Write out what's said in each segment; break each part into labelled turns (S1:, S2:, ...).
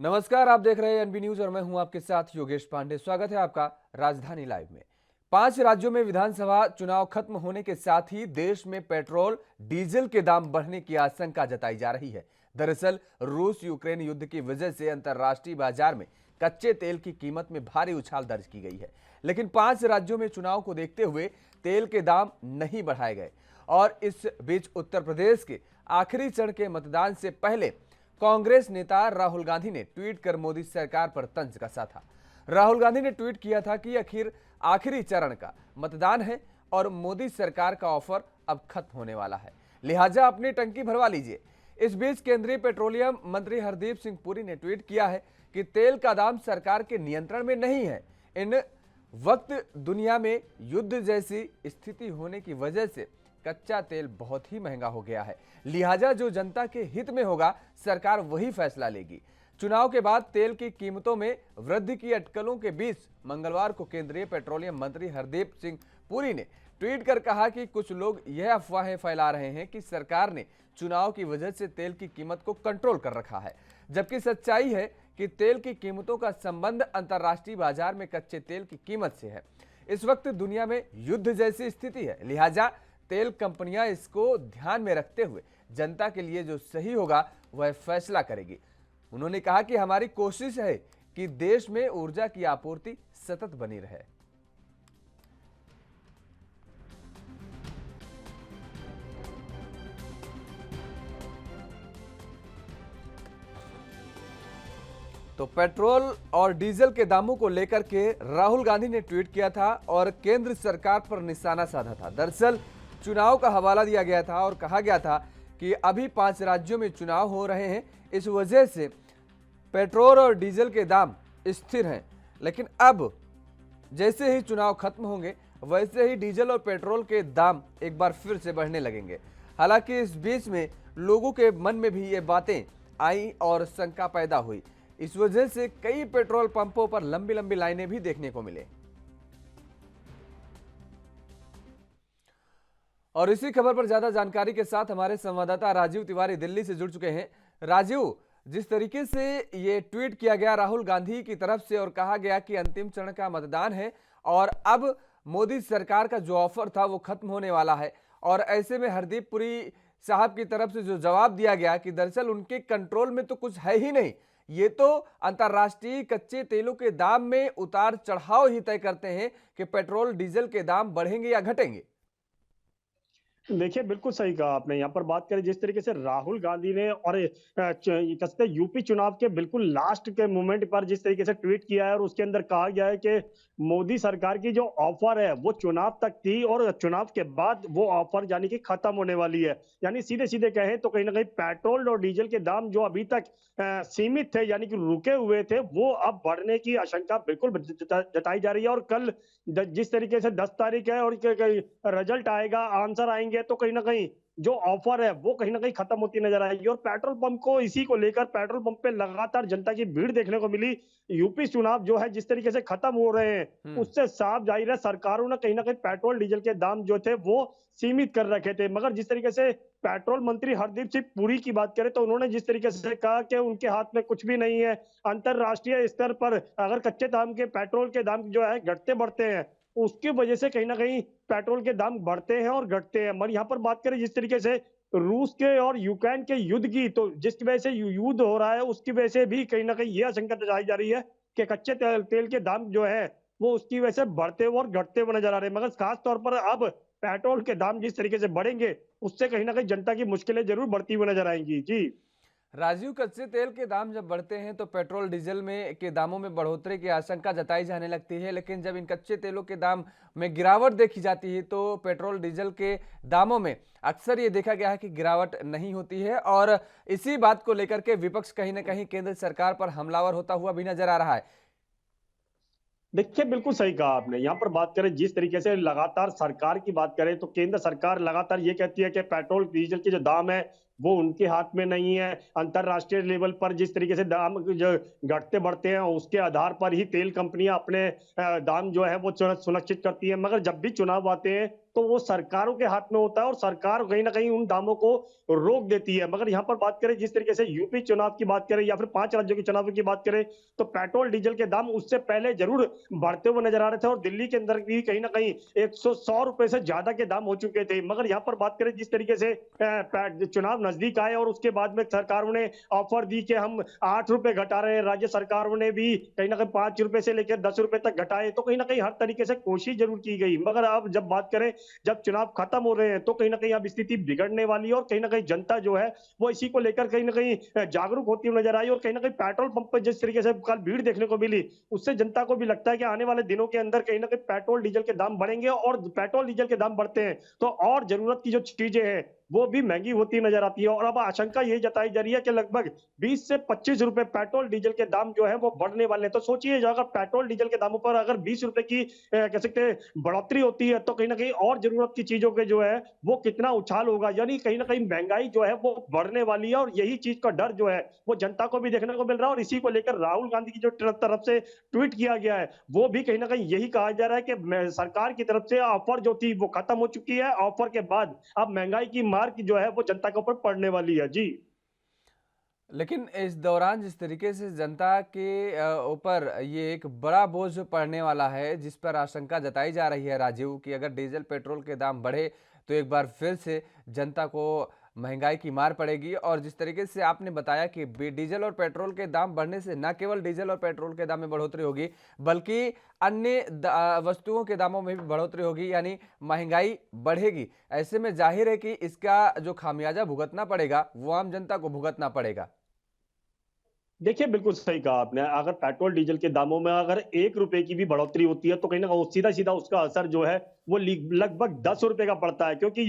S1: नमस्कार, आप देख रहे हैं एनबी न्यूज और मैं हूं आपके साथ योगेश पांडे। स्वागत है आपका राजधानी लाइव में। 5 राज्यों में विधानसभा चुनाव खत्म होने के साथ ही देश में पेट्रोल डीजल के दाम बढ़ने की आशंका जताई जा रही है। दरअसल रूस यूक्रेन युद्ध की वजह से अंतर्राष्ट्रीय बाजार में कच्चे तेल की कीमत में भारी उछाल दर्ज की गई है, लेकिन 5 राज्यों में चुनाव को देखते हुए तेल के दाम नहीं बढ़ाए गए। और इस बीच उत्तर प्रदेश के आखिरी चरण के मतदान से पहले कांग्रेस नेता राहुल गांधी ने ट्वीट कर मोदी सरकार पर तंज कसा था। राहुल गांधी ने ट्वीट किया था कि आखिरी चरण का मतदान है और मोदी सरकार का ऑफर अब खत्म होने वाला है, लिहाजा अपनी टंकी भरवा लीजिए। इस बीच केंद्रीय पेट्रोलियम मंत्री हरदीप सिंह पुरी ने ट्वीट किया है कि तेल का दाम सरकार के नियंत्रण में नहीं है। इन वक्त दुनिया में युद्ध जैसी स्थिति होने की वजह से कच्चा तेल बहुत ही महंगा हो गया है, लिहाजा जो जनता के हित में होगा सरकार वही फैसला लेगी। चुनाव के बाद तेल की कीमतों में वृद्धि की अटकलों के बीच मंगलवार को केंद्रीय पेट्रोलियम मंत्री हरदीप सिंह पुरी ने ट्वीट कर कहा कि कुछ लोग यह अफवाहें फैला रहे हैं कि सरकार ने चुनाव की वजह से तेल की कीमत को कंट्रोल कर रखा है, जबकि सच्चाई है कि तेल की कीमतों का संबंध अंतर्राष्ट्रीय बाजार में कच्चे तेल की कीमत से है। इस वक्त दुनिया में युद्ध जैसी स्थिति है, लिहाजा तेल कंपनियां इसको ध्यान में रखते हुए जनता के लिए जो सही होगा वह फैसला करेगी। उन्होंने कहा कि हमारी कोशिश है कि देश में ऊर्जा की आपूर्ति सतत बनी रहे। तो पेट्रोल और डीजल के दामों को लेकर के राहुल गांधी ने ट्वीट किया था और केंद्र सरकार पर निशाना साधा था। दरअसल चुनाव का हवाला दिया गया था और कहा गया था कि अभी 5 राज्यों में चुनाव हो रहे हैं, इस वजह से पेट्रोल और डीजल के दाम स्थिर हैं, लेकिन अब जैसे ही चुनाव खत्म होंगे वैसे ही डीजल और पेट्रोल के दाम एक बार फिर से बढ़ने लगेंगे। हालांकि इस बीच में लोगों के मन में भी ये बातें आई और शंका पैदा हुई। इस वजह से कई पेट्रोल पंपों पर लंबी लंबी लाइनें भी देखने को मिले। और इसी खबर पर ज्यादा जानकारी के साथ हमारे संवाददाता राजीव तिवारी दिल्ली से जुड़ चुके हैं। राजीव, जिस तरीके से ये ट्वीट किया गया राहुल गांधी की तरफ से और कहा गया कि अंतिम चरण का मतदान है और अब मोदी सरकार का जो ऑफर था वो खत्म होने वाला है, और ऐसे में हरदीप पुरी साहब की तरफ से जो जवाब दिया गया कि दरअसल उनके कंट्रोल में तो कुछ है ही नहीं, ये तो अंतर्राष्ट्रीय कच्चे तेलों के दाम में उतार चढ़ाव ही तय करते हैं कि पेट्रोल डीजल के दाम बढ़ेंगे या घटेंगे।
S2: देखिए, बिल्कुल सही कहा आपने। यहाँ पर बात करें जिस तरीके से राहुल गांधी ने और कसते यूपी चुनाव के बिल्कुल लास्ट के मोमेंट पर जिस तरीके से ट्वीट किया है और उसके अंदर कहा गया है कि मोदी सरकार की जो ऑफर है वो चुनाव तक थी और चुनाव के बाद वो ऑफर यानी कि खत्म होने वाली है। यानी सीधे सीधे कहें तो कहीं ना कहीं पेट्रोल और डीजल के दाम जो अभी तक सीमित थे यानी कि रुके हुए थे वो अब बढ़ने की आशंका बिल्कुल जताई जा रही है। और कल जिस तरीके से 10 तारीख है और रिजल्ट आएगा, आंसर आएंगे, तो कहीं ना कहीं जो ऑफर है वो कहीं ना कहीं खत्म होती नजर आएगी। और पेट्रोल पंप को इसी को लेकर पेट्रोल पंप पे लगातार जनता की भीड़ देखने को मिली। यूपी चुनाव जो है जिस तरीके से खत्म हो रहे हैं उससे साफ जाहिर है सरकारों ने कहीं ना कहीं पेट्रोल डीजल के दाम जो थे वो सीमित कर रखे थे। मगर जिस तरीके से पेट्रोल मंत्री हरदीप सिंह पुरी की बात करें तो उन्होंने जिस तरीके से कहा कि उनके हाथ में कुछ भी नहीं है, अंतरराष्ट्रीय स्तर पर अगर कच्चे दाम के पेट्रोल के दाम जो है घटते बढ़ते हैं उसकी वजह से कहीं ना कहीं पेट्रोल के दाम बढ़ते हैं और घटते हैं। मगर यहाँ पर बात करें जिस तरीके से रूस के और यूक्रेन के युद्ध की, तो जिस वजह से युद्ध हो रहा है उसकी वजह से भी कहीं ना कहीं यह आशंका जताई जा रही है कि कच्चे तेल के दाम जो है वो उसकी वजह से बढ़ते हुए और घटते हुए नजर आ रहे हैं। मगर खास तौर पर अब पेट्रोल के दाम जिस तरीके से बढ़ेंगे उससे कहीं ना कहीं जनता की मुश्किलें जरूर बढ़ती हुई नजर आएंगी। जी
S1: राजीव, कच्चे तेल के दाम जब बढ़ते हैं तो पेट्रोल डीजल में के दामों में बढ़ोतरी की आशंका जताई जाने लगती है, लेकिन जब इन कच्चे तेलों के दाम में गिरावट देखी जाती है तो पेट्रोल डीजल के दामों में अक्सर ये देखा गया है कि गिरावट नहीं होती है। और इसी बात को लेकर के विपक्ष कहीं ना कहीं केंद्र सरकार पर हमलावर होता हुआ भी नजर आ रहा है।
S2: देखिए, बिल्कुल सही कहा आपने। यहाँ पर बात करें जिस तरीके से लगातार सरकार की बात करें तो केंद्र सरकार लगातार ये कहती है कि पेट्रोल डीजल के जो दाम है वो उनके हाथ में नहीं है। अंतरराष्ट्रीय लेवल पर जिस तरीके से दाम जो घटते बढ़ते हैं उसके आधार पर ही तेल कंपनियां अपने दाम जो है वो सुनिश्चित करती है। मगर जब भी चुनाव आते हैं तो वो सरकारों के हाथ में होता है और सरकार कहीं न कहीं उन दामों को रोक देती है। मगर यहाँ पर बात करें जिस तरीके से यूपी चुनाव की बात करें या फिर 5 राज्यों के चुनावों की बात करें, तो पेट्रोल, डीजल के दाम उससे पहले ज़रूर बढ़ते हुए नज़र आ रहे थे और दिल्ली के अंदर भी कहीं न कहीं 100 रुपए से ज़्यादा के दाम हो चुके थे। मगर यहाँ पर बात करें जिस तरीके से चुनाव नज़दीक आए और उसके बाद में सरकारों ने ऑफर दी कि हम 8 रुपए घटा रहे हैं, राज्य सरकारों ने भी कहीं न कहीं 5 रुपए से लेकर 10 रुपए तक घटाए, तो कहीं न कहीं हर तरीके से कोशिश ज़रूर की गई। मगर अब जब बात करें, जब चुनाव खत्म हो रहे हैं, तो कहीं न कहीं अब स्थिति बिगड़ने वाली है और कहीं न कहीं जनता जो है, वो इसी को लेकर कहीं न कहीं जागरूक होती हुई नज़र आई और कहीं न कहीं पेट्रोल पंप पे जिस तरीके से कल भीड़ देखने को मिली, उससे जनता को भी लगता है कि आने वाले दिनों के अंदर कहीं न कहीं पेट्रोल, डीजल के दाम बढ़ेंगे और पेट्रोल, डीजल के दाम बढ़ते हैं, तो और ज़रूरत की जो चीज़ें हैं, वो भी महँगी होती नज़र आती है और अब आशंका यही जताई जा रही है कि लगभग 20 से 25 रुपए पेट्रोल, डीजल के दाम जो है वो बढ़ने वाले हैं। तो सोचिए जो अगर पेट्रोल, डीजल के दामों पर अगर 20 रुपए की कह सकते हैं बढ़ोतरी होती है, तो कहीं न कहीं और ज़रूरत की चीज़ों के जो है वो कितना उछाल होगा। यानी कहीं न कहीं महँगाई जो है वो बढ़ने वाली है और यही चीज़ का डर जो है वो जनता को भी देखने को मिल रहा है और इसी को लेकर राहुल गांधी की जो तरफ से ट्वीट किया गया है, वो भी कहीं न कहीं यही कहा जा रहा है कि मैं सरकार की तरफ से ऑफर जो थी वो खत्म हो चुकी है। ऑफर के बाद अब महँगाई की मार की जो है वो जनता के ऊपर पड़ने वाली है। जी।
S1: लेकिन इस दौरान जिस तरीके से जनता के ऊपर ये एक बड़ा बोझ पड़ने वाला है, जिस पर आशंका जताई जा रही है राजीव कि अगर डीजल पेट्रोल के दाम बढ़े तो एक बार फिर से जनता को महंगाई की मार पड़ेगी। और जिस तरीके से आपने बताया कि डीजल और पेट्रोल के दाम बढ़ने से न केवल डीजल और पेट्रोल के दाम में बढ़ोतरी होगी, बल्कि अन्य वस्तुओं के दामों में भी बढ़ोतरी होगी, यानी महंगाई बढ़ेगी। ऐसे में जाहिर है कि इसका जो खामियाजा भुगतना पड़ेगा वो आम जनता को भुगतना पड़ेगा।
S2: देखिए, बिल्कुल सही कहा आपने। अगर पेट्रोल, डीज़ल के दामों में अगर ₹1 की भी बढ़ोतरी होती है, तो कहीं न कहीं सीधा-सीधा उसका असर जो है, वो लगभग ₹10 का पड़ता है क्योंकि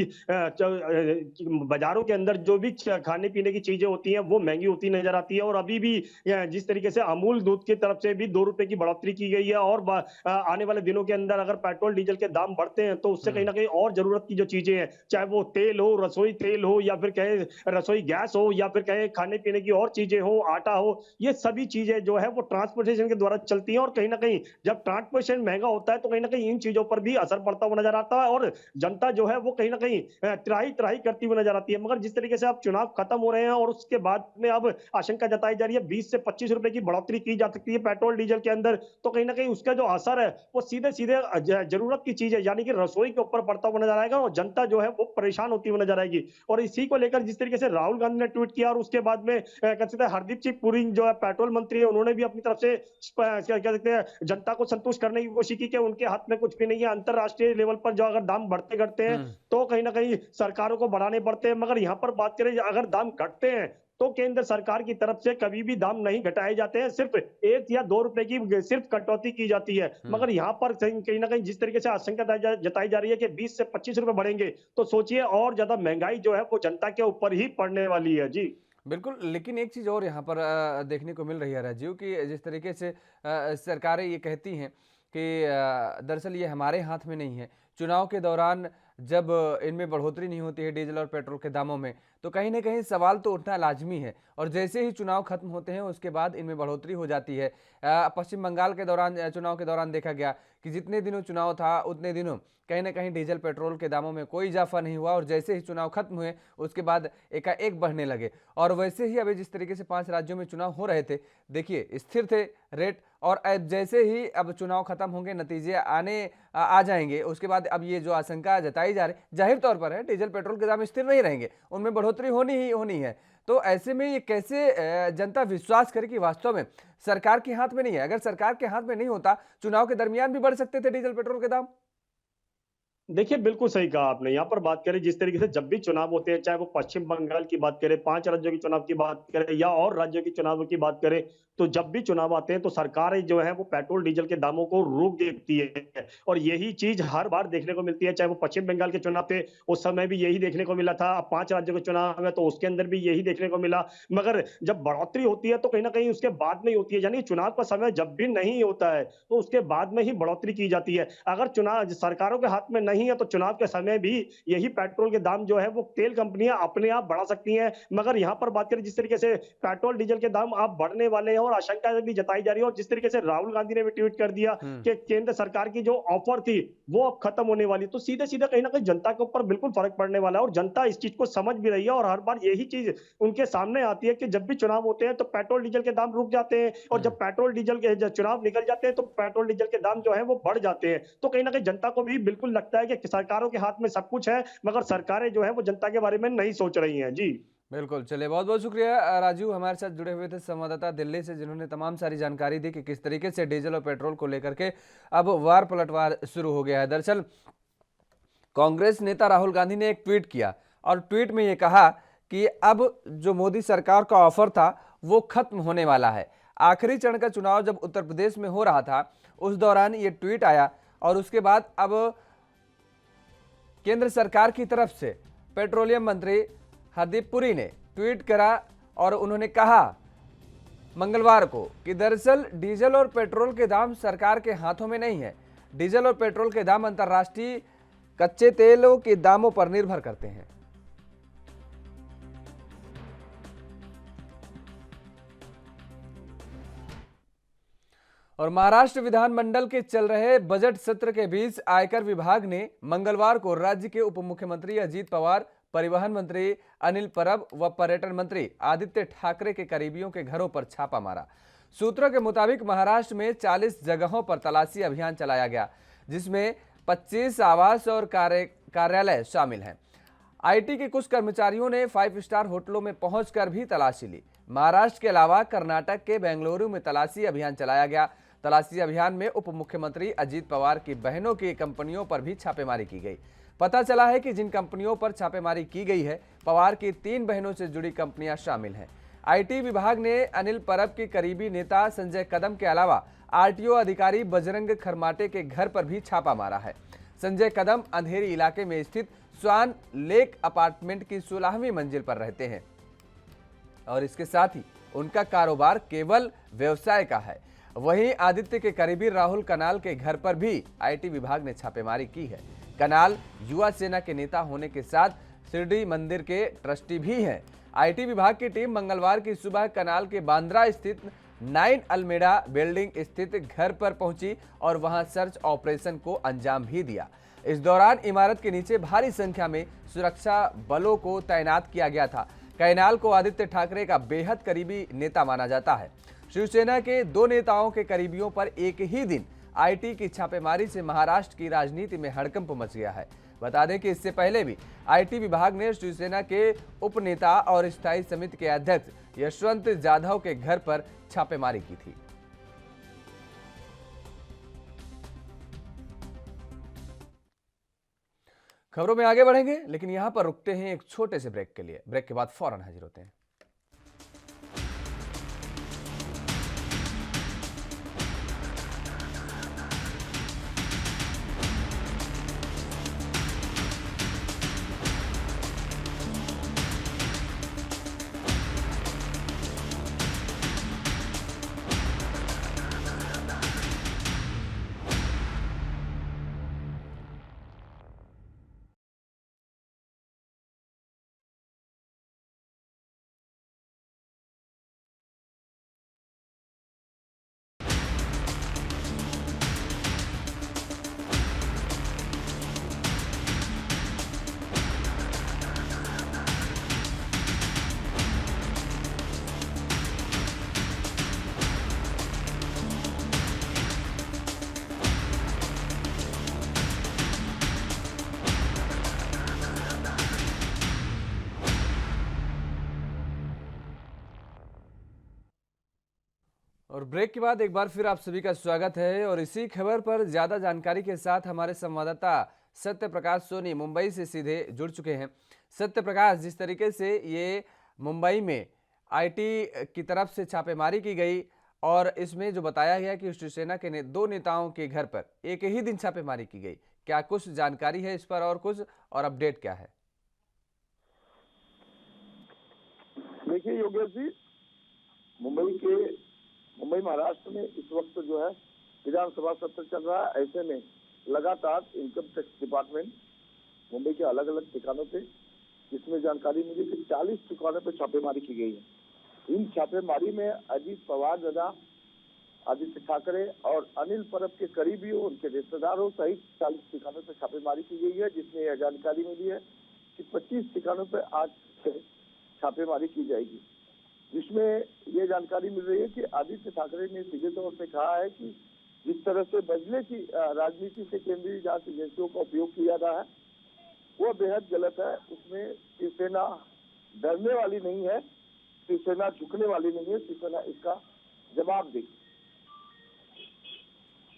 S2: बाज़ारों के अंदर जो भी खाने-पीने की चीज़ें होती हैं, वो महँगी होती नज़र आती है और अभी भी जिस तरीके से अमूल दूध की तरफ से भी ₹2 की बढ़ोतरी की गई है और आने वाले दिनों के अंदर अगर पेट्रोल, डीज़ल के दाम बढ़ते हैं, तो उससे कहीं न कहीं और ज़रूरत की जो चीज़ें हैं, चाहे वो तेल हो, रसोई तेल हो या फिर कहें रसोई गैस हो या फिर कहें खाने-पीने की और चीज़ें हो, आटा हो, ये सभी चीज़ें जो है वो ट्रांसपोर्टेशन के द्वारा चलती हैं और कहीं न कहीं जब ट्रांसपोर्टेशन महँगा होता है तो कहीं न कहीं इन चीज़ों पर भी असर पड़ता हुआ नज़र आता है और जनता जो है वो कहीं न कहीं त्राहि-त्राहि करती हुई नज़र आती है। मगर जिस तरीके से अब चुनाव खत्म हो रहे हैं और उसके बाद में अब आशंका जताई जा रही है 20 से 25 रुपए की बढ़ोतरी की जा सकती है पेट्रोल, डीज़ल के अंदर, तो कहीं न कहीं उसका जो असर है वो सीधे-सीधे ज़रूरत की चीज़ है यानी कि रसोई के ऊपर पड़ता हुआ नज़र आएगा और जनता जो है वो परेशान होती हुई नज़र आएगी। और इसी को लेकर जिस तरीके से राहुल गांधी ने ट्वीट किया और उसके बाद में कह सकते हैं हरदीप सिंह पुरी जो है पेट्रोल मंत्री है, उन्होंने भी अपनी तरफ से क्या कह सकते हैं जनता को संतुष्ट करने की कोशिश की कि उनके हाथ में कुछ भी नहीं है। अंतरराष्ट्रीय लेवल पर जो अगर दाम बढ़ते घटते हैं,
S1: हम्म।
S2: तो कहीं न कहीं सरकारों को बढ़ाने पड़ते हैं। मगर यहाँ पर बात करें अगर दाम घटते हैं, तो केंद्र सरकार की तरफ से कभी भी दाम नहीं घटाए जाते हैं, सिर्फ़ 1 या 2 रुपए की सिर्फ़ कटौती की जाती है।
S1: हम्म।
S2: मगर यहाँ पर कहीं न कहीं जिस तरीके से आशंका जताई जा रही है कि 20 से 25 रुपए बढ़ेंगे, तो सोचिए और ज़्यादा महँगाई जो है वो जनता के ऊपर ही पड़ने वाली है। जी।
S1: बिल्कुल, लेकिन एक चीज़ और यहाँ पर देखने को मिल रही है राजीव कि जिस तरीके से सरकारें ये कहती हैं कि दरअसल ये हमारे हाथ में नहीं है। चुनाव के दौरान जब इनमें बढ़ोतरी नहीं होती है डीज़ल और पेट्रोल के दामों में, तो कहीं न कहीं सवाल तो उठना लाज़मी है और जैसे ही चुनाव खत्म होते हैं उसके बाद इनमें बढ़ोतरी हो जाती है। पश्चिम बंगाल के दौरान चुनाव के दौरान देखा गया कि जितने दिनों चुनाव था उतने दिनों कहीं न कहीं डीज़ल पेट्रोल के दामों में कोई इज़ाफ़ा नहीं हुआ और जैसे ही चुनाव खत्म हुए उसके बाद एकाएक बढ़ने लगे। और वैसे ही अभी जिस तरीके से 5 राज्यों में चुनाव हो रहे थे, देखिए स्थिर थे रेट और जैसे ही अब चुनाव खत्म होंगे, नतीजे आ जाएँगे, उसके बाद अब ये जो आशंका जताई जा रही है, ज़ाहिर तौर पर है डीज़ल पेट्रोल के दाम स्थिर नहीं रहेंगे, उनमें बढ़ोतरी होनी ही होनी है। तो ऐसे में ये कैसे जनता विश्वास करे कि वास्तव में सरकार के हाथ में नहीं है? अगर सरकार के हाथ में नहीं होता, चुनाव के दरमियान भी बढ़ सकते थे डीज़ल पेट्रोल के दाम।
S2: देखिए, बिल्कुल सही कहा आपने। यहाँ पर बात करें जिस तरीके से जब भी चुनाव होते हैं, चाहे वो पश्चिम बंगाल की बात करें, 5 राज्यों के चुनाव की बात करें या और राज्यों के चुनावों की बात करें, तो जब भी चुनाव आते हैं तो सरकारें जो है वो पेट्रोल, डीज़ल के दामों को रोक देती है और यही चीज़ हर बार देखने को मिलती है, चाहे वो पश्चिम बंगाल के चुनाव थे, उस समय भी यही देखने को मिला था। अब 5 राज्यों के चुनाव है तो उसके अंदर भी यही देखने को मिला। मगर जब बढ़ोतरी होती है तो कहीं न कहीं उसके बाद में ही होती है, यानी चुनाव का समय जब भी नहीं होता है, तो उसके बाद में ही बढ़ोतरी की जाती है। अगर चुनाव सरकारों के हाथ में नहीं नहीं है तो चुनाव के समय भी यही पेट्रोल के दाम जो है वो तेल कंपनियां अपने आप बढ़ा सकती हैं। मगर यहाँ पर बात करें जिस तरीके से पेट्रोल डीजल के दाम आप बढ़ने वाले हैं और आशंका भी जताई जा रही है, और जिस तरीके से राहुल गांधी ने भी ट्वीट कर दिया
S1: हम्म।
S2: कि केंद्र सरकार की जो ऑफर थी वो अब खत्म होने वाली, तो सीधे सीधे कहीं ना कहीं जनता के ऊपर बिल्कुल फर्क पड़ने वाला है, और जनता इस चीज को समझ भी रही है। और हर बार यही चीज उनके सामने आती है कि जब भी चुनाव होते हैं तो पेट्रोल डीजल के दाम रुक जाते हैं, और जब पेट्रोल डीजल के जब चुनाव निकल जाते हैं तो पेट्रोल डीजल के दाम जो है वो बढ़ जाते हैं। तो कहीं ना कहीं जनता को भी बिल्कुल लगता है कि सरकारों के हाथ में सब कुछ है, मगर सरकारें जो है वो जनता के बारे में नहीं सोच रही हैं। जी
S1: बिल्कुल, चलिए बहुत बहुत शुक्रिया राजू, हमारे साथ जुड़े हुए थे संवाददाता दिल्ली से, जिन्होंने तमाम सारी जानकारी दी कि किस तरीके से डीजल और पेट्रोल को लेकर के अब वार पलटवार शुरू हो गया है। दरअसल कांग्रेस नेता राहुल गांधी ने एक ट्वीट किया और ट्वीट में ये कहा कि अब जो मोदी सरकार का ऑफर था वो खत्म होने वाला है। आखिरी चरण का चुनाव जब उत्तर प्रदेश में हो रहा था उस दौरान ये ट्वीट आया, और उसके बाद अब केंद्र सरकार की तरफ से पेट्रोलियम मंत्री हरदीप पुरी ने ट्वीट करा और उन्होंने कहा मंगलवार को कि दरअसल डीजल और पेट्रोल के दाम सरकार के हाथों में नहीं है। डीजल और पेट्रोल के दाम अंतर्राष्ट्रीय कच्चे तेलों के दामों पर निर्भर करते हैं। और महाराष्ट्र विधानमंडल के चल रहे बजट सत्र के बीच आयकर विभाग ने मंगलवार को राज्य के उप मुख्यमंत्री अजीत पवार, परिवहन मंत्री अनिल परब व पर्यटन मंत्री आदित्य ठाकरे के करीबियों के घरों पर छापा मारा। सूत्रों के मुताबिक महाराष्ट्र में 40 जगहों पर तलाशी अभियान चलाया गया, जिसमें 25 आवास और कार्यालय शामिल हैं। आईटी के कुछ कर्मचारियों ने 5 स्टार होटलों में पहुंचकर भी तलाशी ली। महाराष्ट्र के अलावा कर्नाटक के बेंगलुरु में तलाशी अभियान चलाया गया। तलाशी अभियान में उप मुख्यमंत्री अजीत पवार की बहनों की कंपनियों पर भी छापेमारी की गई। पता चला है कि जिन कंपनियों पर छापेमारी की गई है, पवार की 3 बहनों से जुड़ी कंपनियां शामिल हैं। आईटी विभाग ने अनिल परब के करीबी नेता संजय कदम के अलावा आरटीओ अधिकारी बजरंग खरमाटे के घर पर भी छापा मारा है। संजय कदम अंधेरी इलाके में स्थित स्वान लेक अपार्टमेंट की 16वीं मंजिल पर रहते हैं और इसके साथ ही उनका कारोबार केवल व्यवसाय का है। वहीं आदित्य के करीबी राहुल कनाल के घर पर भी आईटी विभाग ने छापेमारी की है। कनाल युवा सेना के नेता होने के साथ शिरडी मंदिर के ट्रस्टी भी हैं। आईटी विभाग की टीम मंगलवार की सुबह कनाल के बांद्रा स्थित 9 अल्मेडा बिल्डिंग स्थित घर पर पहुंची और वहां सर्च ऑपरेशन को अंजाम भी दिया। इस दौरान इमारत के नीचे भारी संख्या में सुरक्षा बलों को तैनात किया गया था। कनाल को आदित्य ठाकरे का बेहद करीबी नेता माना जाता है। शिवसेना के 2 नेताओं के करीबियों पर एक ही दिन आईटी की छापेमारी से महाराष्ट्र की राजनीति में हड़कंप मच गया है। बता दें कि इससे पहले भी आईटी विभाग ने शिवसेना के उपनेता और स्थायी समिति के अध्यक्ष यशवंत जाधव के घर पर छापेमारी की थी। खबरों में आगे बढ़ेंगे, लेकिन यहां पर रुकते हैं एक छोटे से ब्रेक के लिए। ब्रेक के बाद फौरन हाजिर होते हैं। और ब्रेक के बाद एक बार फिर आप सभी का स्वागत है। और इसी खबर पर ज्यादा जानकारी के साथ हमारे संवाददाता सत्य प्रकाश सोनी मुंबई से सीधे जुड़ चुके हैं। सत्य प्रकाश, जिस तरीके से ये मुंबई में आईटी की तरफ से छापेमारी की गई और इसमें जो बताया गया कि शिवसेना के 2 नेताओं के घर पर एक ही दिन छापेमारी की गई, क्या कुछ जानकारी है इस पर और कुछ और अपडेट क्या है?
S3: देखिए योगेश जी, मुंबई महाराष्ट्र में इस वक्त जो है विधानसभा सत्र चल रहा है। ऐसे में लगातार इनकम टैक्स डिपार्टमेंट मुंबई के अलग अलग ठिकानों पे, इसमें जानकारी मिली कि 40 ठिकानों पे छापेमारी की गई है। इन छापेमारी में अजीत पवार दादा, आदित्य ठाकरे और अनिल परब के करीबियों, उनके रिश्तेदारों सहित 40 ठिकानों पर छापेमारी की गई है, जिसमें यह जानकारी मिली है कि 25 ठिकानों पर आज से छापेमारी की जाएगी, जिसमें यह जानकारी मिल रही है कि आदित्य ठाकरे ने सीधे तौर पे कहा है कि जिस तरह से बदले की राजनीति से केंद्रीय जांच एजेंसियों का उपयोग किया रहा है वो बेहद गलत है। उसमें शिवसेना डरने वाली नहीं है, शिवसेना झुकने वाली नहीं है, शिवसेना इसका जवाब देगी।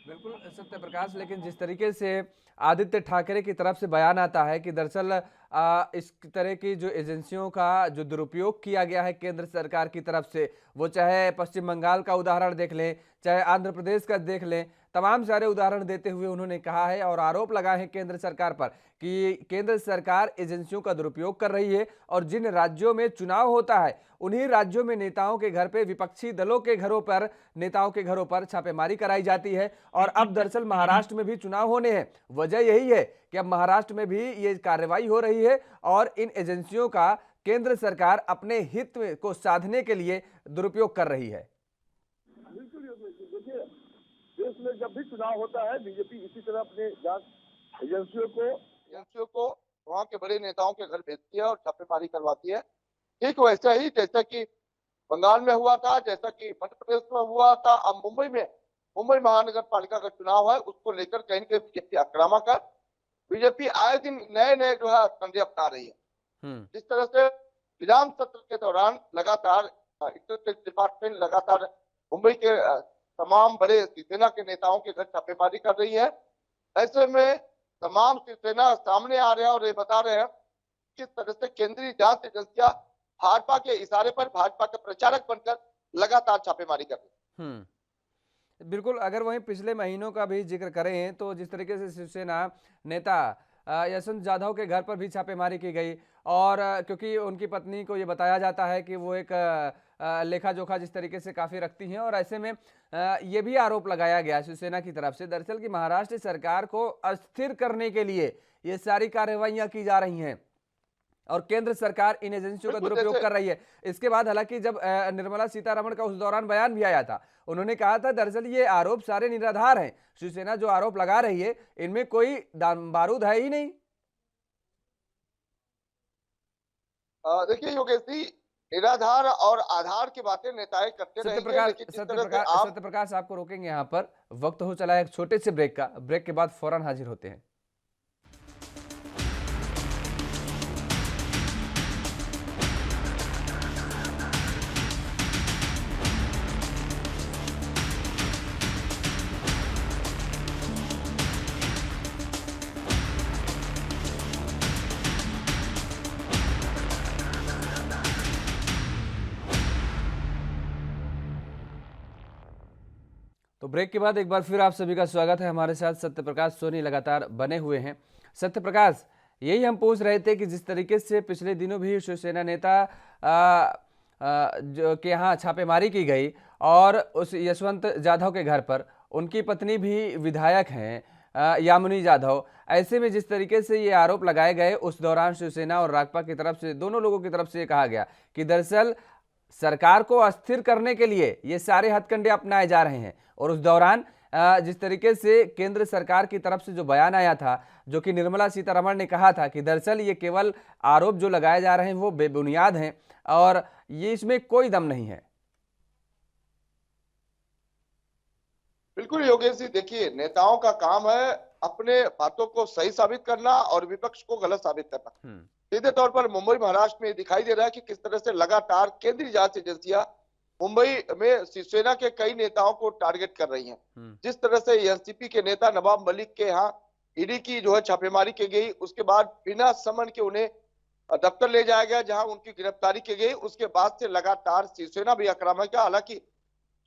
S1: बिल्कुल सत्य प्रकाश, लेकिन जिस तरीके से आदित्य ठाकरे की तरफ से बयान आता है कि दरअसल इस तरह की जो एजेंसियों का जो दुरुपयोग किया गया है केंद्र सरकार की तरफ से, वो चाहे पश्चिम बंगाल का उदाहरण देख लें, चाहे आंध्र प्रदेश का देख लें, तमाम सारे उदाहरण देते हुए उन्होंने कहा है और आरोप लगाए हैं केंद्र सरकार पर कि केंद्र सरकार एजेंसियों का दुरुपयोग कर रही है और जिन राज्यों में चुनाव होता है उन्हीं राज्यों में नेताओं के घर पे, विपक्षी दलों के घरों पर, नेताओं के घरों पर छापेमारी कराई जाती है। और अब दरअसल महाराष्ट्र में भी चुनाव होने हैं। वजह यही है कि अब महाराष्ट्र में भी ये कार्रवाई हो रही है और इन एजेंसियों का केंद्र सरकार अपने हित को साधने के लिए दुरुपयोग कर रही है।
S3: बिल्कुल देखिए, देश में जब भी चुनाव होता है बीजेपी इसी तरह अपने जांच एजेंसियों को वहाँ के बड़े नेताओं के घर भेजती है और छापेमारी करवाती है। ठीक वैसा ही जैसा कि बंगाल में हुआ था, जैसा कि मध्य प्रदेश में हुआ था, अब मुंबई महानगर पालिका का चुनाव है, उसको लेकर कहीं न कहीं बीजेपी आक्रामक है। बीजेपी आए दिन नए जो है संदेह अपना रही है। जिस तरह से विधान सत्र के दौरान लगातार डिपार्टमेंट लगातार मुंबई के तमाम बड़े शिवसेना के नेताओं के घर छापेमारी कर रही है। ऐसे में तमाम शिवसेना सामने आ रहे हैं और ये बता रहे हैं किस तरह से केंद्रीय जांच एजेंसियां भाजपा के इशारे पर भाजपा के प्रचारक बनकर लगातार छापेमारी कर रही है।
S1: बिल्कुल, अगर वहीं पिछले महीनों का भी जिक्र करें तो जिस तरीके से शिवसेना नेता यशवंत जाधव के घर पर भी छापेमारी की गई और क्योंकि उनकी पत्नी को ये बताया जाता है कि वो एक लेखा जोखा जिस तरीके से काफी रखती हैं और ऐसे में ये भी आरोप लगाया गया शिवसेना की तरफ से दरअसल कि महाराष्ट्र सरकार को अस्थिर करने के लिए ये सारी कार्रवाइयां की जा रही हैं और केंद्र सरकार इन एजेंसियों का दुरुपयोग कर रही है। इसके बाद हालांकि जब निर्मला सीतारमण का उस दौरान बयान भी आया था, उन्होंने कहा था दरअसल ये आरोप सारे निराधार हैं, शिवसेना जो आरोप लगा रही है इनमें कोई बारूद है ही नहीं।
S3: देखिए योगेश जी, निराधार और आधार की बातें नेताएं करते रहेंगे।
S1: सत्य प्रकाश आपको रोकेंगे यहाँ पर, वक्त हो चला है एक छोटे से ब्रेक का। ब्रेक के बाद फौरन हाजिर होते हैं। तो ब्रेक के बाद एक बार फिर आप सभी का स्वागत है। हमारे साथ सत्य प्रकाश सोनी लगातार बने हुए हैं। सत्य प्रकाश, यही हम पूछ रहे थे कि जिस तरीके से पिछले दिनों भी शिवसेना नेता जो के यहाँ छापेमारी की गई और उस यशवंत जाधव के घर पर, उनकी पत्नी भी विधायक हैं यामिनी जाधव, ऐसे में जिस तरीके से ये आरोप लगाए गए उस दौरान शिवसेना और राजपा की तरफ से, दोनों लोगों की तरफ से ये कहा गया कि दरअसल सरकार को अस्थिर करने के लिए ये सारे हथकंडे अपनाए जा रहे हैं। और उस दौरान जिस तरीके से केंद्र सरकार की तरफ से जो बयान आया था, जो कि निर्मला सीतारमण ने कहा था कि दरअसल ये केवल आरोप जो लगाए जा रहे हैं वो बेबुनियाद हैं और ये इसमें कोई दम नहीं है।
S3: बिल्कुल योगेश जी, देखिए नेताओं का काम है अपने बातों को सही साबित करना और विपक्ष को गलत साबित करना। सीधे तौर पर मुंबई महाराष्ट्र में दिखाई दे रहा है कि किस तरह से लगातार केंद्रीय जांच एजेंसियां मुंबई में शिवसेना के कई नेताओं को टारगेट कर रही हैं। जिस तरह से एनसीपी के नेता नवाब मलिक के यहाँ ईडी की जो है छापेमारी की गई, उसके बाद बिना समन के उन्हें दफ्तर ले जाया गया जहां उनकी गिरफ्तारी की गई। उसके बाद से लगातार शिवसेना भी आक्रामक है, हालांकि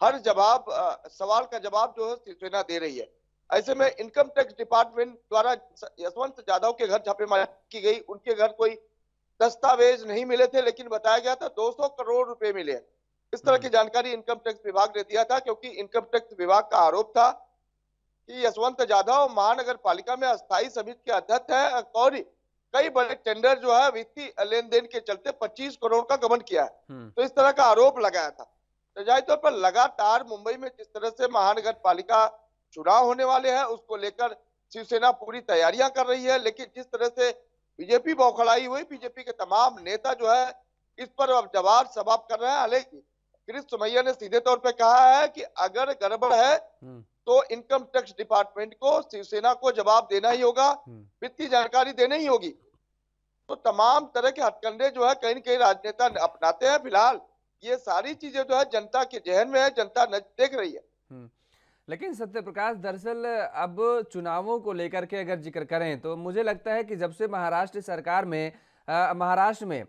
S3: हर सवाल का जवाब जो है शिवसेना दे रही है। ऐसे में इनकम टैक्स डिपार्टमेंट द्वारा यशवंत जाधव के घर छापेमारी की गई। उनके घर कोई दस्तावेज नहीं मिले थे, लेकिन बताया गया था 200 करोड़ रुपए मिले। इस तरह की जानकारी इनकम टैक्स विभाग ने दिया था, क्योंकि इनकम टैक्स विभाग का आरोप था कि यशवंत जाधव महानगर पालिका में अस्थायी समिति के अध्यक्ष है और कई बड़े टेंडर जो है वित्तीय लेन देन के चलते 25 करोड़ का गबन किया है। तो इस तरह का आरोप लगाया था। तो जाहिर तौर पर लगातार मुंबई में जिस तरह से महानगर पालिका चुनाव होने वाले हैं उसको लेकर शिवसेना पूरी तैयारियां कर रही है, लेकिन जिस तरह से बीजेपी बौखलाई हुई, बीजेपी के तमाम नेता जो है इस पर अब जवाब सवाब कर रहे हैं। हालांकि गिरीश सोमैया ने सीधे तौर पे कहा है कि अगर गड़बड़ है तो इनकम टैक्स डिपार्टमेंट को, शिवसेना को जवाब देना ही होगा, वित्तीय जानकारी देनी ही होगी। तो तमाम तरह के हथकंडे जो है कहीं न कहीं राजनेता अपनाते हैं। फिलहाल ये सारी चीजें जो है जनता के जहन में है, जनता देख रही है।
S1: लेकिन सत्य प्रकाश, दरअसल अब चुनावों को लेकर के अगर जिक्र करें तो मुझे लगता है कि जब से महाराष्ट्र सरकार में महाराष्ट्र में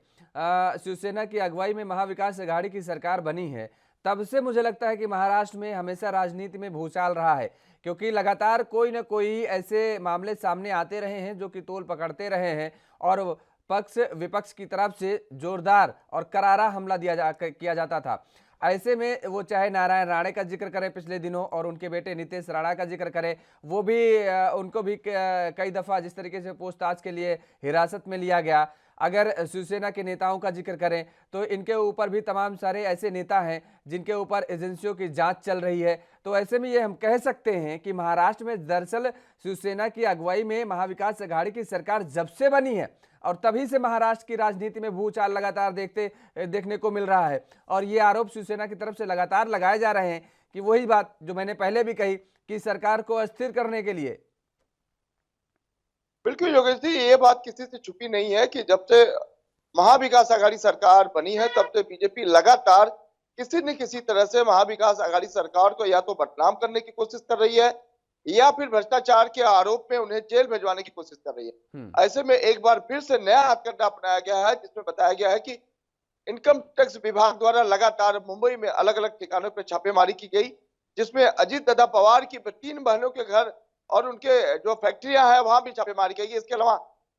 S1: शिवसेना की अगुवाई में महाविकास अघाड़ी की सरकार बनी है, तब से मुझे लगता है कि महाराष्ट्र में हमेशा राजनीति में भूचाल रहा है, क्योंकि लगातार कोई ना कोई ऐसे मामले सामने आते रहे हैं जो कि तोल पकड़ते रहे हैं और पक्ष विपक्ष की तरफ से जोरदार और करारा हमला किया जाता था। ऐसे में वो चाहे नारायण राणे का जिक्र करें पिछले दिनों और उनके बेटे नीतीश राणा का जिक्र करें, वो भी उनको भी कई दफ़ा जिस तरीके से पूछताछ के लिए हिरासत में लिया गया। अगर शिवसेना के नेताओं का जिक्र करें तो इनके ऊपर भी तमाम सारे ऐसे नेता हैं जिनके ऊपर एजेंसियों की जांच चल रही है। तो ऐसे में ये हम कह सकते हैं कि महाराष्ट्र में दरअसल शिवसेना की अगुवाई में महाविकास अघाड़ी की सरकार जब से बनी है और तभी से महाराष्ट्र की राजनीति में भूचाल लगातार देखने को मिल रहा है। और ये आरोप शिवसेना की तरफ से लगातार लगाए जा रहे हैं कि वही बात जो मैंने पहले भी कही कि सरकार को अस्थिर करने के लिए।
S3: बिल्कुल योगेश जी, ये बात किसी से छुपी नहीं है कि जब से महाविकास अघाड़ी सरकार बनी है तब से बीजेपी लगातार किसी न किसी तरह से महाविकास अघाड़ी सरकार को या तो बदनाम करने की कोशिश कर रही है या फिर भ्रष्टाचार के आरोप में उन्हें जेल भिजवाने की कोशिश कर रही है। ऐसे में एक बार फिर से नया हथकंडा अपनाया गया है जिसमें बताया गया है कि इनकम टैक्स विभाग द्वारा लगातार मुंबई में अलग अलग ठिकानों पर छापेमारी की गई, जिसमें अजीत दादा पवार की 3 बहनों के घर और उनके जो फैक्ट्रियां हैं वहां भी छापेमारी की गई। इसके अलावा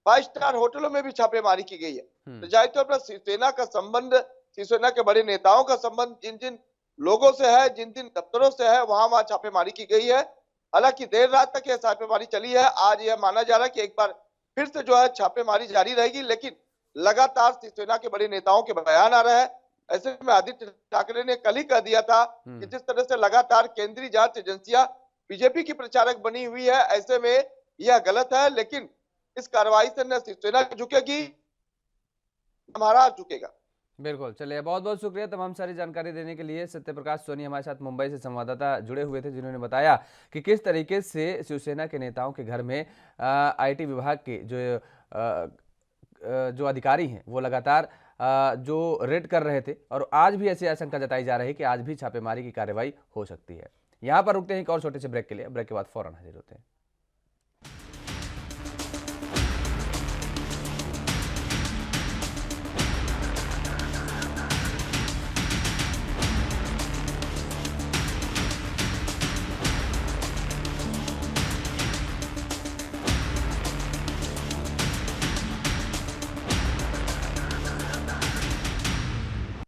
S3: 5 स्टार होटलों में भी छापेमारी की गई है। तो जाहिर तौर पर शिवसेना का संबंध, शिवसेना के बड़े नेताओं का संबंध जिन जिन लोगों से है, जिन जिन दफ्तरों से है, वहां छापेमारी की गई है। हालांकि देर रात तक यह छापेमारी चली है। आज यह माना जा रहा है कि एक बार फिर से जो है छापेमारी जारी रहेगी, लेकिन लगातार शिवसेना के बड़े नेताओं के बयान आ रहे हैं। ऐसे में आदित्य ठाकरे ने कल ही कह दिया था कि जिस तरह से लगातार केंद्रीय जांच एजेंसियां बीजेपी की प्रचारक बनी हुई है, ऐसे में यह गलत है। लेकिन इस कार्रवाई से न शिवसेना झुकेगी, हमारा झुकेगा।
S1: बिल्कुल, चलिए बहुत बहुत शुक्रिया तमाम सारी जानकारी देने के लिए। सत्य प्रकाश सोनी हमारे साथ मुंबई से संवाददाता जुड़े हुए थे, जिन्होंने बताया कि किस तरीके से शिवसेना के नेताओं के घर में आईटी विभाग के जो अधिकारी हैं वो लगातार जो रेड कर रहे थे और आज भी ऐसी आशंका जताई जा रही है कि आज भी छापेमारी की कार्रवाई हो सकती है। यहाँ पर रुकते हैं एक और छोटे से ब्रेक के लिए। ब्रेक के बाद फौरन हाजिर होते हैं।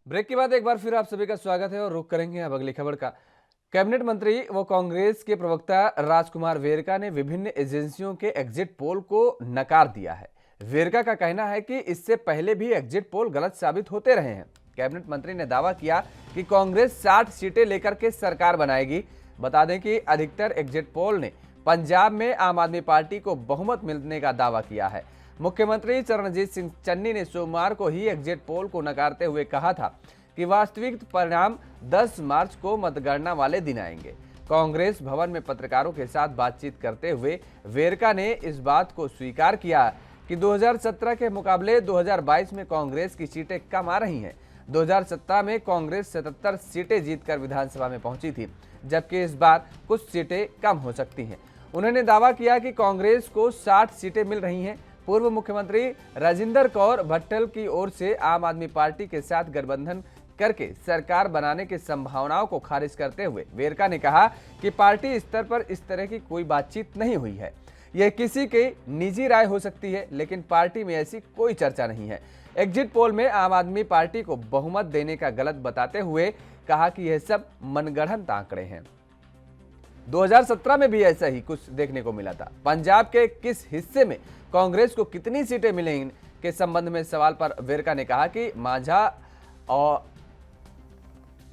S1: ब्रेक के बाद एक बार फिर आप सभी का स्वागत है और रुख करेंगे अब अगली खबर का। कैबिनेट मंत्री व कांग्रेस के प्रवक्ता राजकुमार वेरका ने विभिन्न एजेंसियों के एग्जिट पोल को नकार दिया है। वेरका का कहना है कि इससे पहले भी एग्जिट पोल गलत साबित होते रहे हैं। कैबिनेट मंत्री ने दावा किया कि कांग्रेस 60 सीटें लेकर के सरकार बनाएगी। बता दें कि अधिकतर एग्जिट पोल ने पंजाब में आम आदमी पार्टी को बहुमत मिलने का दावा किया है। मुख्यमंत्री चरणजीत सिंह चन्नी ने सोमवार को ही एग्जिट पोल को नकारते हुए कहा था कि वास्तविक परिणाम 10 मार्च को मतगणना वाले दिन आएंगे। कांग्रेस भवन में पत्रकारों के साथ बातचीत करते हुए वेरका ने इस बात को स्वीकार किया कि 2017 के मुकाबले 2022 में कांग्रेस की सीटें कम आ रही हैं। 2017 में कांग्रेस 77 सीटें जीतकर विधानसभा में पहुंची थी, जबकि इस बार कुछ सीटें कम हो सकती हैं। उन्होंने दावा किया कि कांग्रेस को 60 सीटें मिल रही हैं। पूर्व मुख्यमंत्री राजिंदर कौर भट्टल की ओर से आम आदमी पार्टी के साथ गठबंधन करके सरकार बनाने की संभावनाओं को खारिज करते हुए वेरका ने कहा कि पार्टी स्तर पर इस तरह की कोई बातचीत नहीं हुई है। यह किसी की निजी राय हो सकती है, लेकिन पार्टी में ऐसी कोई चर्चा नहीं है। एग्जिट पोल में आम आदमी पार्टी को बहुमत देने का गलत बताते हुए कहा कि यह सब मनगढ़ंत आंकड़े हैं। 2017 में भी ऐसा ही कुछ देखने को मिला था। पंजाब के किस हिस्से में कांग्रेस को कितनी सीटें मिलेंगी के संबंध में सवाल पर वेरका ने कहा कि माझा और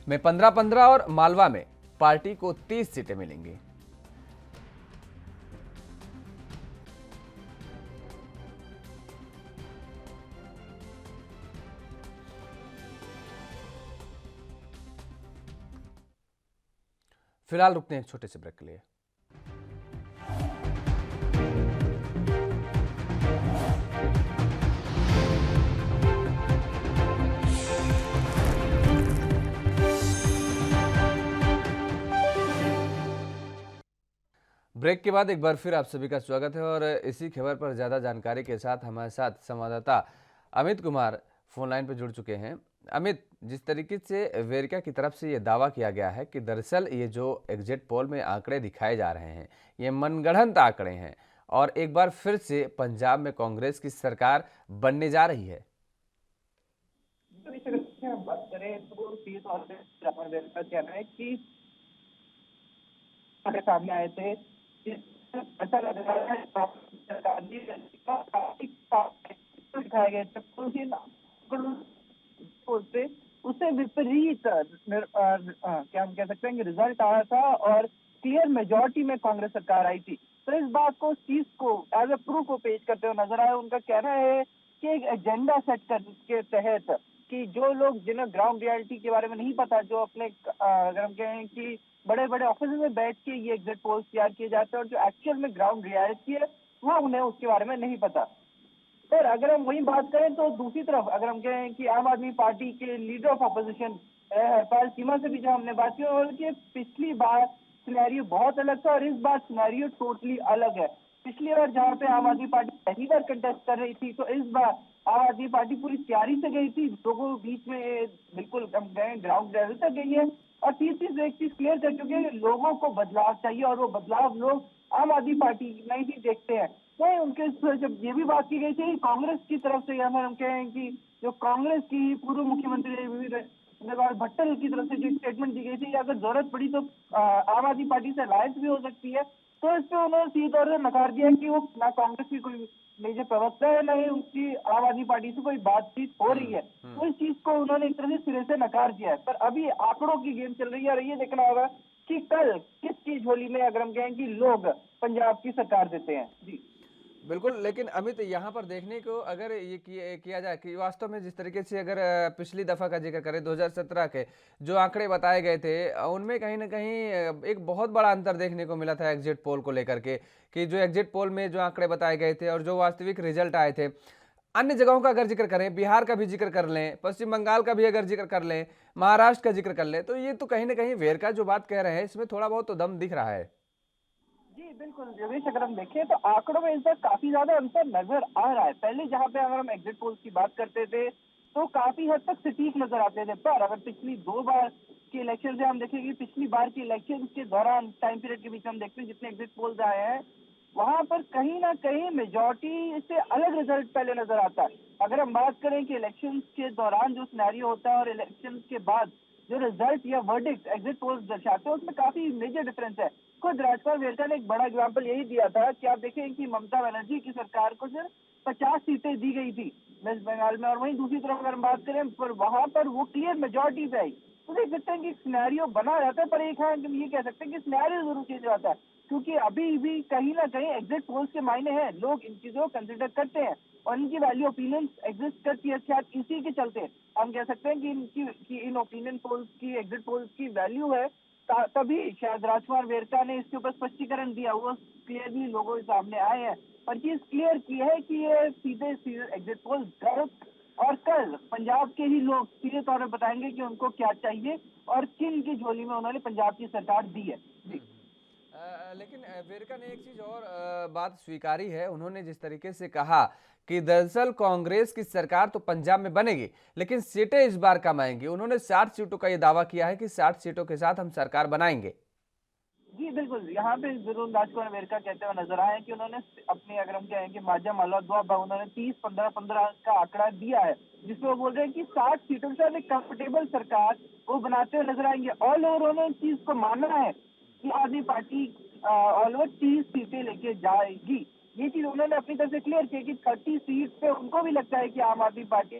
S1: में 15-15 और मालवा में पार्टी को 30 सीटें मिलेंगी। फिलहाल रुकते हैं एक छोटे से ब्रेक के लिए। ब्रेक के बाद एक बार फिर आप सभी का स्वागत है और इसी खबर पर ज़्यादा जानकारी के साथ हमारे साथ संवाददाता अमित कुमार फोन लाइन पर जुड़ चुके हैं। अमित, जिस तरीके से वेरका की तरफ से ये दावा किया गया है कि दरअसल ये जो एग्जिट पोल में आंकड़े दिखाए जा रहे हैं ये मनगढ़ंत आंकड़े हैं और एक बार फिर से पंजाब में कांग्रेस की सरकार बनने जा रही है।
S4: बात करें तो सीधे तौर पे वेरका कहना है कि हमारे सामने आए थे, ऐसा लग रहा है सरकार दिखाए गए से उससे विपरीत क्या हम कह सकते हैं कि रिजल्ट आया था और क्लियर मेजॉरिटी में कांग्रेस सरकार आई थी। तो इस बात को, चीज को एज ए प्रूफ को पेश करते हुए नजर आया। उनका कहना है कि एक एजेंडा सेट करने के तहत कि जो लोग जिन्हें ग्राउंड रियलिटी के बारे में नहीं पता, जो अपने अगर हम कहें कि बड़े बड़े ऑफिस में बैठ के ये एग्जिट पोल्स तैयार किए जाते हैं और जो एक्चुअल में ग्राउंड रियलिटी है वो उन्हें उसके बारे में नहीं पता। पर अगर हम वही बात करें तो दूसरी तरफ अगर हम कहें कि आम आदमी पार्टी के leader of opposition Harpal Cheema से भी जो हमने बात की और कि पिछली बार सिनेरियो बहुत अलग था और इस बार सिनेरियो टोटली अलग है। पिछली बार जहाँ पे आम आदमी पार्टी पहली बार कंटेस्ट कर रही थी तो इस बार आम आदमी पार्टी पूरी तैयारी से गई थी, लोगों के बीच में बिल्कुल हम कहें ग्राउंड लेवल तक गई है। और तीसरी एक चीज क्लियर कर चुके हैं, लोगों को बदलाव चाहिए और वो बदलाव लोग आम आदमी पार्टी में ही देखते हैं। नहीं, उनके जब ये भी बात की गई थी कांग्रेस की तरफ से, या फिर हम कहें कि जो कांग्रेस की पूर्व मुख्यमंत्री भट्टल की तरफ से जो स्टेटमेंट दी गई थी, अगर जरूरत पड़ी तो आम आदमी पार्टी से अलायंस भी हो सकती है, तो इस पे उन्होंने सीधे तौर पर नकार दिया कि वो ना कांग्रेस की कोई मेजर प्रवक्ता है, ना ही उनकी आम आदमी पार्टी से कोई बातचीत हो रही है। तो इस चीज को उन्होंने एक तरह से सिरे से नकार दिया है। पर अभी आंकड़ों की गेम चल रही है और ये देखना होगा कि कल किसकी झोली में अगर हम कहें कि लोग पंजाब की सरकार देते हैं। जी
S1: बिल्कुल, लेकिन अमित यहाँ पर देखने को अगर ये किया जाए कि वास्तव में जिस तरीके से अगर पिछली दफ़ा का जिक्र करें 2017 के जो आंकड़े बताए गए थे उनमें कहीं ना कहीं एक बहुत बड़ा अंतर देखने को मिला था एग्जिट पोल को लेकर के, कि जो एग्जिट पोल में जो आंकड़े बताए गए थे और जो वास्तविक रिजल्ट आए थे। अन्य जगहों का अगर जिक्र करें, बिहार का भी जिक्र कर लें, पश्चिम बंगाल का भी अगर जिक्र कर लें, महाराष्ट्र का जिक्र कर लें, तो ये तो कहीं ना कहीं वेरका जो बात कह रहे हैं इसमें थोड़ा बहुत तो दम दिख रहा है।
S4: जी बिल्कुल योगेश, अगर हम देखें तो आंकड़ों में इस बार काफी ज्यादा अंतर नजर आ रहा है। पहले जहां पे अगर हम एग्जिट पोल्स की बात करते थे तो काफी हद तक सटीक नजर आते थे, पर अगर पिछली 2 बार के इलेक्शन से हम देखेंगे, पिछली बार के इलेक्शन के दौरान टाइम पीरियड के बीच हम देखते हैं जितने एग्जिट पोल्स आए हैं वहां पर कहीं ना कहीं मेजॉरिटी से अलग रिजल्ट पहले नजर आता है। अगर हम बात करें कि इलेक्शन के दौरान जो सिनेरियो होता है और इलेक्शन के बाद जो रिजल्ट या वर्डिक्ट एग्जिट पोल्स दर्शाते हैं उसमें काफी मेजर डिफरेंस है। खुद राजपाल वेरका ने एक बड़ा एग्जाम्पल यही दिया था कि आप देखें कि ममता बनर्जी की सरकार को सिर्फ 50 सीटें दी गई थी वेस्ट बंगाल में, और वहीं दूसरी तरफ अगर हम बात करें पर वहां पर वो क्लियर मेजॉरिटी पे आई। तो देख सकते हैं कि सिनेरियो बना रहता है, पर एक हाँ हम ये कह सकते हैं कि सिनेरियो जरूर चेंज होता है, क्योंकि अभी भी कहीं ना कहीं एग्जिट पोल्स के मायने हैं, लोग इन चीजों को कंसिडर करते हैं और इनकी वैल्यू ओपिनियन एग्जिस्ट करती है। शायद इसी के चलते हम कह सकते हैं कि इन ओपिनियन पोल्स की, एग्जिट पोल्स की वैल्यू है, तभी शायद राजकुमार वेरका ने इसके ऊपर स्पष्टीकरण दिया, वो क्लियरली लोगों के सामने आए हैं और चीज क्लियर की है कि ये सीधे सीधे एग्जिट पोल गलत। और कल पंजाब के ही लोग सीधे तौर पर बताएंगे कि उनको क्या चाहिए और किन की झोली में उन्होंने पंजाब की सरकार दी है। जी
S1: लेकिन वेरका ने एक चीज और बात स्वीकारी है। उन्होंने जिस तरीके से कहा कि दरअसल कांग्रेस की सरकार तो पंजाब में बनेगी लेकिन सीटें इस बार कम आएंगी। उन्होंने 60 सीटों का ये दावा किया है कि 60 सीटों के साथ हम सरकार बनाएंगे।
S4: जी बिल्कुल, यहाँ पे जरूर राजकुमार वेरका कहते हुए नजर आए कि उन्होंने अपनी, अगर हम कहें कि माजा मालवा दुआबा, उन्होंने 30-15-15 का आंकड़ा दिया है जिसमें वो बोल रहे हैं कि 60 सीटों के साथ एक कंफर्टेबल सरकार वो बनाते हुए नजर आएंगे। ऑल ओवर उन्होंने इस चीज को माना है कि आम आदमी पार्टी ऑल ओवर 30 सीटें लेके जाएगी। ये चीज उन्होंने अपनी तरफ से क्लियर की कि 30 सीट पे उनको भी लगता है कि आम आदमी पार्टी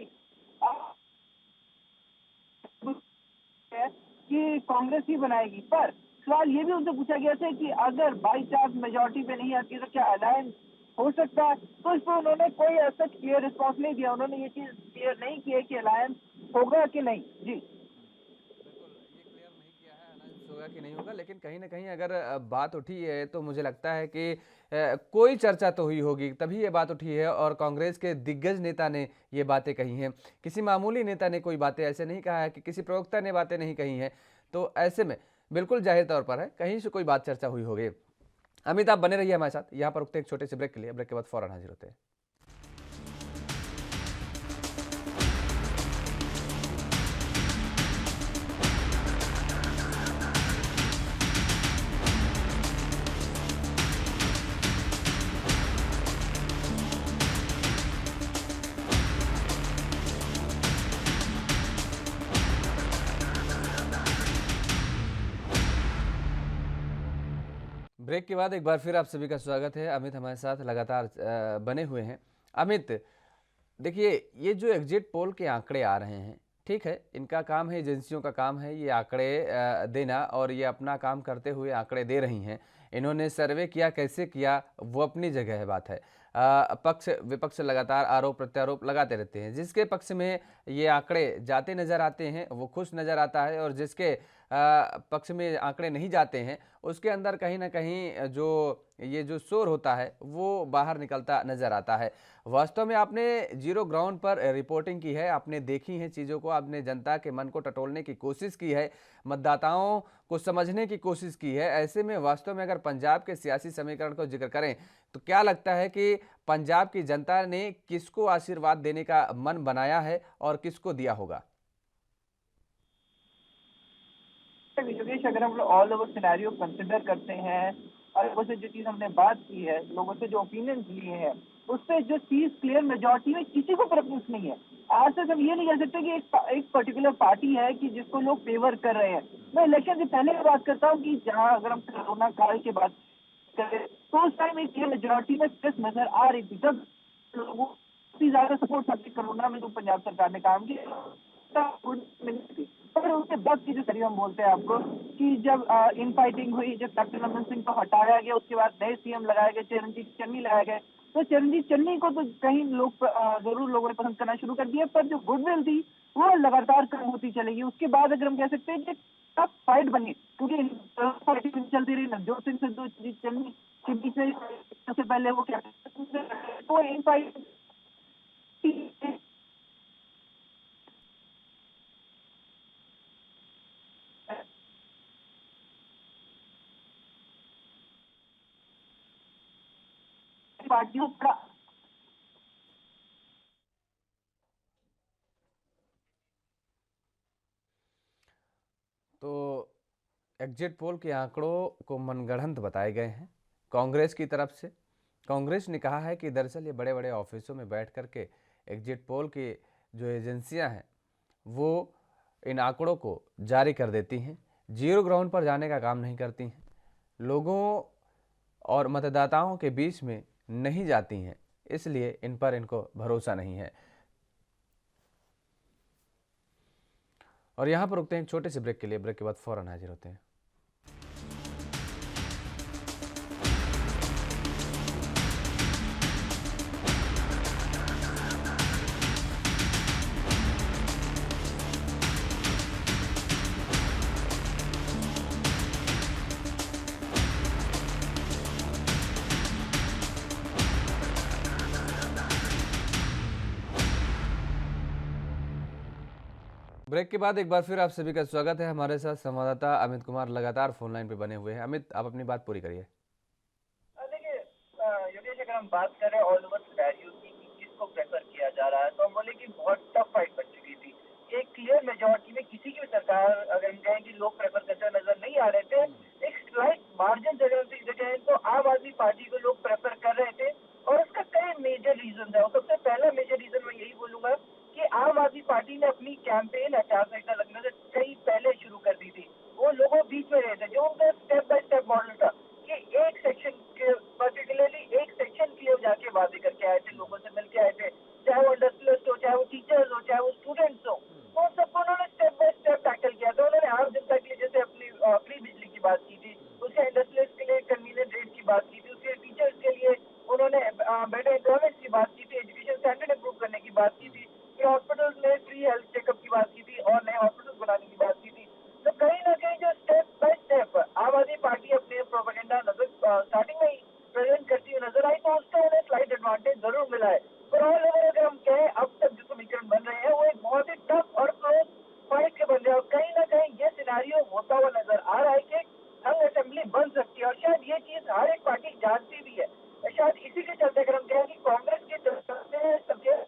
S4: है कि कांग्रेस ही बनाएगी। पर सवाल ये भी उनसे पूछा गया था कि अगर बाई चांस मेजोरिटी पे नहीं आती तो क्या अलायंस हो सकता है, तो इस पर उन्होंने कोई ऐसा क्लियर रिस्पॉन्स नहीं दिया। उन्होंने ये चीज क्लियर नहीं की है कि अलायंस होगा कि नहीं। जी
S1: बिल्कुल, ये क्लियर नहीं किया है अलायंस होगा कि नहीं होगा, लेकिन कहीं ना कहीं अगर बात उठी है तो मुझे लगता है कि कोई चर्चा तो हुई होगी, तभी ये बात उठी है और कांग्रेस के दिग्गज नेता ने ये बातें कही हैं। किसी मामूली नेता ने कोई बातें ऐसे नहीं कहा है कि किसी प्रवक्ता ने बातें नहीं कही हैं। तो ऐसे में बिल्कुल जाहिर तौर पर है कहीं से कोई बात चर्चा हुई होगी। अमित, आप बने रहिए हमारे साथ, यहाँ पर रुकते हैं एक छोटे से ब्रेक के लिए, ब्रेक के बाद फौरन हाजिर होते हैं। ब्रेक के बाद एक बार फिर आप सभी का स्वागत है। अमित हमारे साथ लगातार बने हुए हैं। अमित, देखिए, ये जो एग्जिट पोल के आंकड़े आ रहे हैं, ठीक है, इनका काम है, एजेंसियों का काम है ये आंकड़े देना, और ये अपना काम करते हुए आंकड़े दे रही हैं। इन्होंने सर्वे किया, कैसे किया वो अपनी जगह है, बात है। पक्ष विपक्ष लगातार आरोप प्रत्यारोप लगाते रहते हैं। जिसके पक्ष में ये आंकड़े जाते नजर आते हैं वो खुश नजर आता है, और जिसके पक्ष में आंकड़े नहीं जाते हैं उसके अंदर कहीं ना कहीं जो शोर होता है वो बाहर निकलता नजर आता है। वास्तव में आपने जीरो ग्राउंड पर रिपोर्टिंग की है, आपने देखी हैं चीज़ों को, आपने जनता के मन को टटोलने की कोशिश की है, मतदाताओं को समझने की कोशिश की है। ऐसे में वास्तव में अगर पंजाब के सियासी समीकरण को जिक्र करें तो क्या लगता है कि पंजाब की जनता ने किसको आशीर्वाद देने का मन बनाया है और किसको दिया होगा?
S4: योगेश, अगर हम लोग ऑल ओवर सिनेरियो कंसिडर करते हैं और लोगों से जो चीज हमने बात की है, लोगों से जो ओपिनियन लिए हैं, उस पर जो चीज क्लियर मेजोरिटी में किसी को प्रेफरेंस नहीं है। आज तक हम ये नहीं कह सकते कि एक पर्टिकुलर पार्टी है कि जिसको लोग फेवर कर रहे हैं। मैं इलेक्शन से पहले की बात करता हूँ कि जहाँ अगर हम कोरोना काल की बात करें तो उस टाइम एक मेजोरिटी में स्ट्रेस नजर आ रही थी, जब लोगों को ज्यादा सपोर्ट करती कोरोना में जो पंजाब सरकार ने काम किया थी। पर उसके बाद की जो सरी हम बोलते हैं आपको कि जब इन फाइटिंग हुई, जब कैप्टन अमरिंदर सिंह को हटाया गया, उसके बाद नए सीएम लगाए गए, चरणजीत चन्नी लगाए गए, तो चरणजीत चन्नी को तो कहीं लोग जरूर लोगों ने पसंद करना शुरू कर दिया, पर जो गुडविल थी वो लगातार कम होती चलेगी। उसके बाद अगर हम कह सकते हैं कि टफ फाइट बनी, क्योंकि फाइटिंग चलती रही, नवजोत सिंह सिद्धू चन्नी के बीच में सबसे पहले वो क्या तो इन फाइट पार्टियों का
S1: तो एग्जिट पोल के आंकड़ों को मनगढ़ंत बताए गए हैं कांग्रेस की तरफ से। कांग्रेस ने कहा है कि दरअसल ये बड़े बड़े ऑफिसों में बैठ करके एग्जिट पोल की जो एजेंसियां हैं वो इन आंकड़ों को जारी कर देती हैं, जीरो ग्राउंड पर जाने का काम नहीं करती हैं, लोगों और मतदाताओं के बीच में नहीं जाती हैं, इसलिए इन पर इनको भरोसा नहीं है। और यहाँ पर रुकते हैं एक छोटे से ब्रेक के लिए, ब्रेक के बाद फौरन हाजिर होते हैं। ब्रेक के बाद एक बार फिर आप सभी का स्वागत है। हमारे साथ संवाददाता अमित कुमार लगातार फोन लाइन पे बने हुए हैं। अमित, आप अपनी बात पूरी करिए।
S4: देखिए योगेश, अगर हम बात करें ऑल ओवर सिनेरियो की कि किसको प्रेफर किया जा रहा है, तो हम बोले कि बहुत टफ फाइट बन चुकी थी। एक क्लियर मेजोरिटी में किसी की भी सरकार अगर हम कहें कि लोग प्रेफर करते नजर नहीं आ रहे थे, एक स्लाइट मार्जिन जगह तो आम आदमी पार्टी को लोग प्रेफर कर रहे थे, और उसका कई मेजर रीजन है। सबसे पहला मेजर रीजन मैं यही बोलूंगा कि आम आदमी पार्टी ने अपनी कैंपेन आचार संहिता लगने से कई पहले शुरू कर दी थी। वो लोगों बीच में रहे थे, जो उनका स्टेप बाय स्टेप बात की थी, उसके टीचर्स के लिए उन्होंने बेटर एम्प्लॉयमेंट की बात की थी, एजुकेशन स्टैंडर्ड इंप्रूव करने की बात की थी, कि हॉस्पिटल्स में फ्री हेल्थ चेकअप की बात की थी और नए हॉस्पिटल्स बनाने की बात की थी। तो कहीं ना कहीं जो स्टेप बाय स्टेप आम आदमी पार्टी अपने प्रोपेगेंडा स्टार्टिंग में ही प्रेजेंट करती हुई नजर आई, तो उससे उन्हें स्लाइट एडवांटेज जरूर मिला है। पर ऑल ओवर अगर हम कहें, अब तक जो समीकरण बन रहे हैं वो एक बहुत ही टफ और क्लोज फाइट के बन रहे हैं, और कहीं ना कहीं ये सिनेरियो होता हुआ नजर आ रहा है कि हंग असेंबली बन सकती है, और शायद ये चीज हर एक पार्टी जानती भी है। शायद इसी के चलते अगर हम कहें कि कांग्रेस के तरफ से संकेत,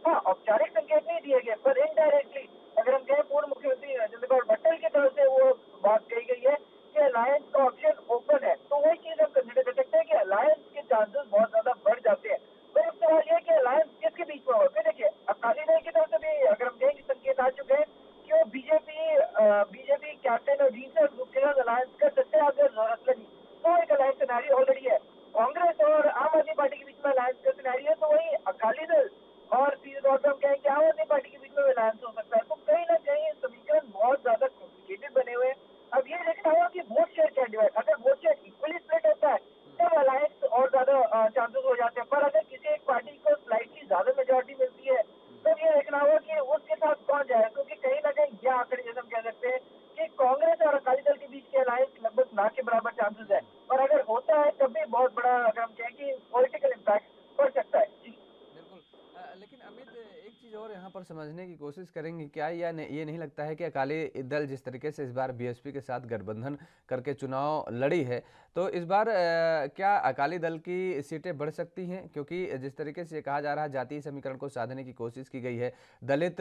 S4: हाँ, औपचारिक संकेत नहीं दिए गए, पर इनडायरेक्टली अगर हम कहें पूर्व मुख्यमंत्री राजेंद्र कुमार भट्टल की तरफ से वो बात कही गई है कि अलायंस का ऑप्शन ओपन है, तो वही चीज हम कंसिडर कर सकते हैं कि अलायंस के चांसेस बहुत ज्यादा बढ़ जाते हैं। पर अब सवाल ये है कि अलायंस किसके बीच में होगा। देखिए, अकाली दल की तरफ से भी अगर हम कहें कि संकेत आ चुके हैं कि वो बीजेपी कैप्टन और डीन ग्रुप के साथ अलायंस कर सकते हैं अगर जरूरत लगी, तो एक अलायंस सिनेरियो ऑलरेडी है। कांग्रेस और आम आदमी पार्टी के बीच में अलायंस का सिनेरियो है, तो वही अकाली दल और सीधे तौर पर हम कहें कि आम आदमी पार्टी के बीच में अलायंस हो सकता है। तो कहीं ना कहीं समीकरण बहुत ज्यादा कॉम्प्लिकेटेड बने हुए हैं। अब ये देखना होगा कि वोट शेयर क्या डिवाइड, अगर वोट शेयर इक्वली स्प्लिट होता है तब अलायंस और ज्यादा चांसेस हो जाते हैं, पर अगर किसी एक पार्टी को स्लाइटली ज्यादा मेजोरिटी मिलती है तब ये देखना होगा कि उसके साथ कौन जाए, क्योंकि कहीं ना कहीं यह आंकड़े जैसे हम कह सकते हैं कि कांग्रेस और अकाली दल के बीच के अलायंस लगभग ना के बराबर चांसेस है, और अगर होता है तब भी बहुत बड़ा अगर हम कहें कि पॉलिटिकल इम्पैक्ट पड़ सकता है। जी
S1: बिल्कुल। लेकिन अमित, एक चीज़ और यहाँ पर समझने की कोशिश करेंगे, क्या ये नहीं लगता है कि अकाली दल जिस तरीके से इस बार बीएसपी के साथ गठबंधन करके चुनाव लड़ी है, तो इस बार क्या अकाली दल की सीटें बढ़ सकती हैं? क्योंकि जिस तरीके से कहा जा रहा है जातीय समीकरण को साधने की कोशिश की गई है, दलित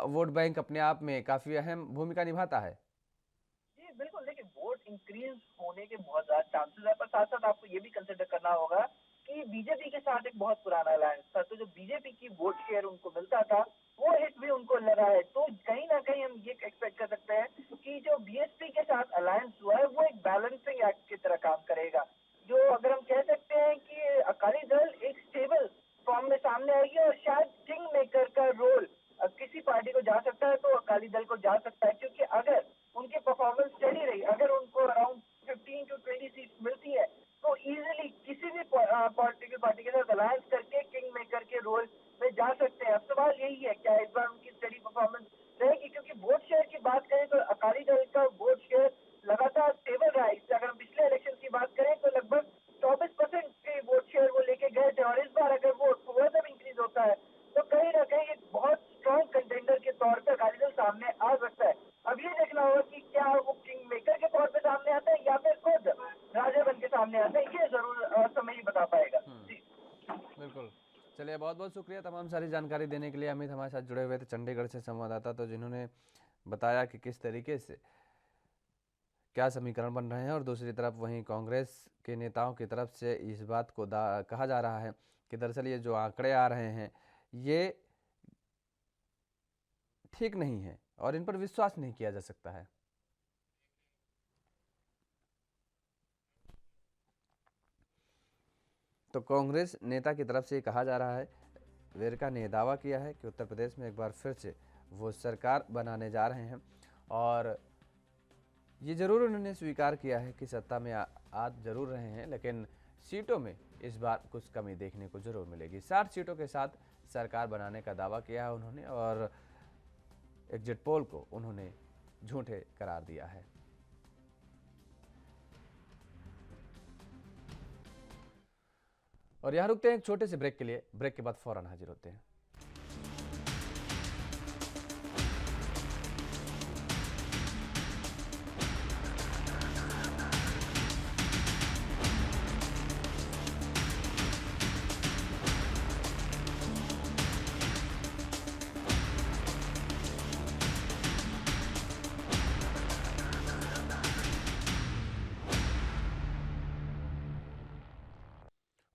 S1: वोट बैंक अपने आप में काफ़ी अहम भूमिका निभाता है।
S4: जी बिल्कुल, देखिए वोट इंक्रीज होने के बहुत ज्यादा चांसेस है, पर साथ साथ आपको ये भी कंसिडर करना होगा कि बीजेपी के साथ एक बहुत पुराना अलायंस था, तो जो बीजेपी की वोट शेयर उनको मिलता था वो हिट भी उनको लगा है। तो कहीं ना कहीं हम ये एक्सपेक्ट कर सकते हैं कि जो बीएसपी के साथ अलायंस हुआ है वो एक बैलेंसिंग एक्ट की तरह काम करेगा, जो अगर हम कह सकते हैं कि अकाली दल एक स्टेबल फॉर्म में सामने आएगी, और शायद किंग मेकर का रोल किसी पार्टी को जा सकता है तो अकाली दल को जा सकता है, क्योंकि अगर उनकी परफॉर्मेंस चली रही, अगर उनको अराउंड 15 to 20 सीट मिलती है, तो इजीली किसी भी पॉलिटिकल पार्टी के साथ अलायंस करके किंग मेकर के रोल में जा सकते हैं। अब सवाल यही है, क्या इस बार उनकी स्टडी परफॉर्मेंस रहेगी, क्योंकि वोट शेयर की बात करें तो अकाली दल का वोट शेयर लगातार स्टेबल रहा है। इससे अगर हम पिछले इलेक्शन की बात करें तो लगभग 24% के वोट शेयर वो लेके गए थे, और इस बार अगर वो थोड़ा सा भी इंक्रीज होता है तो कहीं ना कहीं एक बहुत स्ट्रॉन्ग कंटेंडर के तौर पर अकाली दल सामने आ सकता है। अब ये देखना होगा कि क्या वो किंग मेकर के तौर पे सामने आता है या फिर खुद राजा बन के सामने आता है, ये जरूर समय ही बता पाएगा। जी
S1: बिल्कुल। चलिए, बहुत बहुत शुक्रिया तमाम सारी जानकारी देने के लिए। अमित हमारे साथ जुड़े हुए थे चंडीगढ़ से संवाददाता, तो जिन्होंने बताया कि किस तरीके से क्या समीकरण बन रहे हैं, और दूसरी तरफ वहीं कांग्रेस के नेताओं की तरफ से इस बात को कहा जा रहा है कि दरअसल ये जो आंकड़े आ रहे हैं ये ठीक नहीं है और इन पर विश्वास नहीं किया जा सकता है। तो कांग्रेस नेता की तरफ से ये कहा जा रहा है, वेरका ने दावा किया है कि उत्तर प्रदेश में एक बार फिर से वो सरकार बनाने जा रहे हैं, और ये जरूर उन्होंने स्वीकार किया है कि सत्ता में आ जरूर रहे हैं, लेकिन सीटों में इस बार कुछ कमी देखने को जरूर मिलेगी। 60 सीटों के साथ सरकार बनाने का दावा किया है उन्होंने, और एग्जिट पोल को उन्होंने झूठे करार दिया है। और यहां रुकते हैं एक छोटे से ब्रेक के लिए। ब्रेक के बाद फौरन हाजिर होते हैं।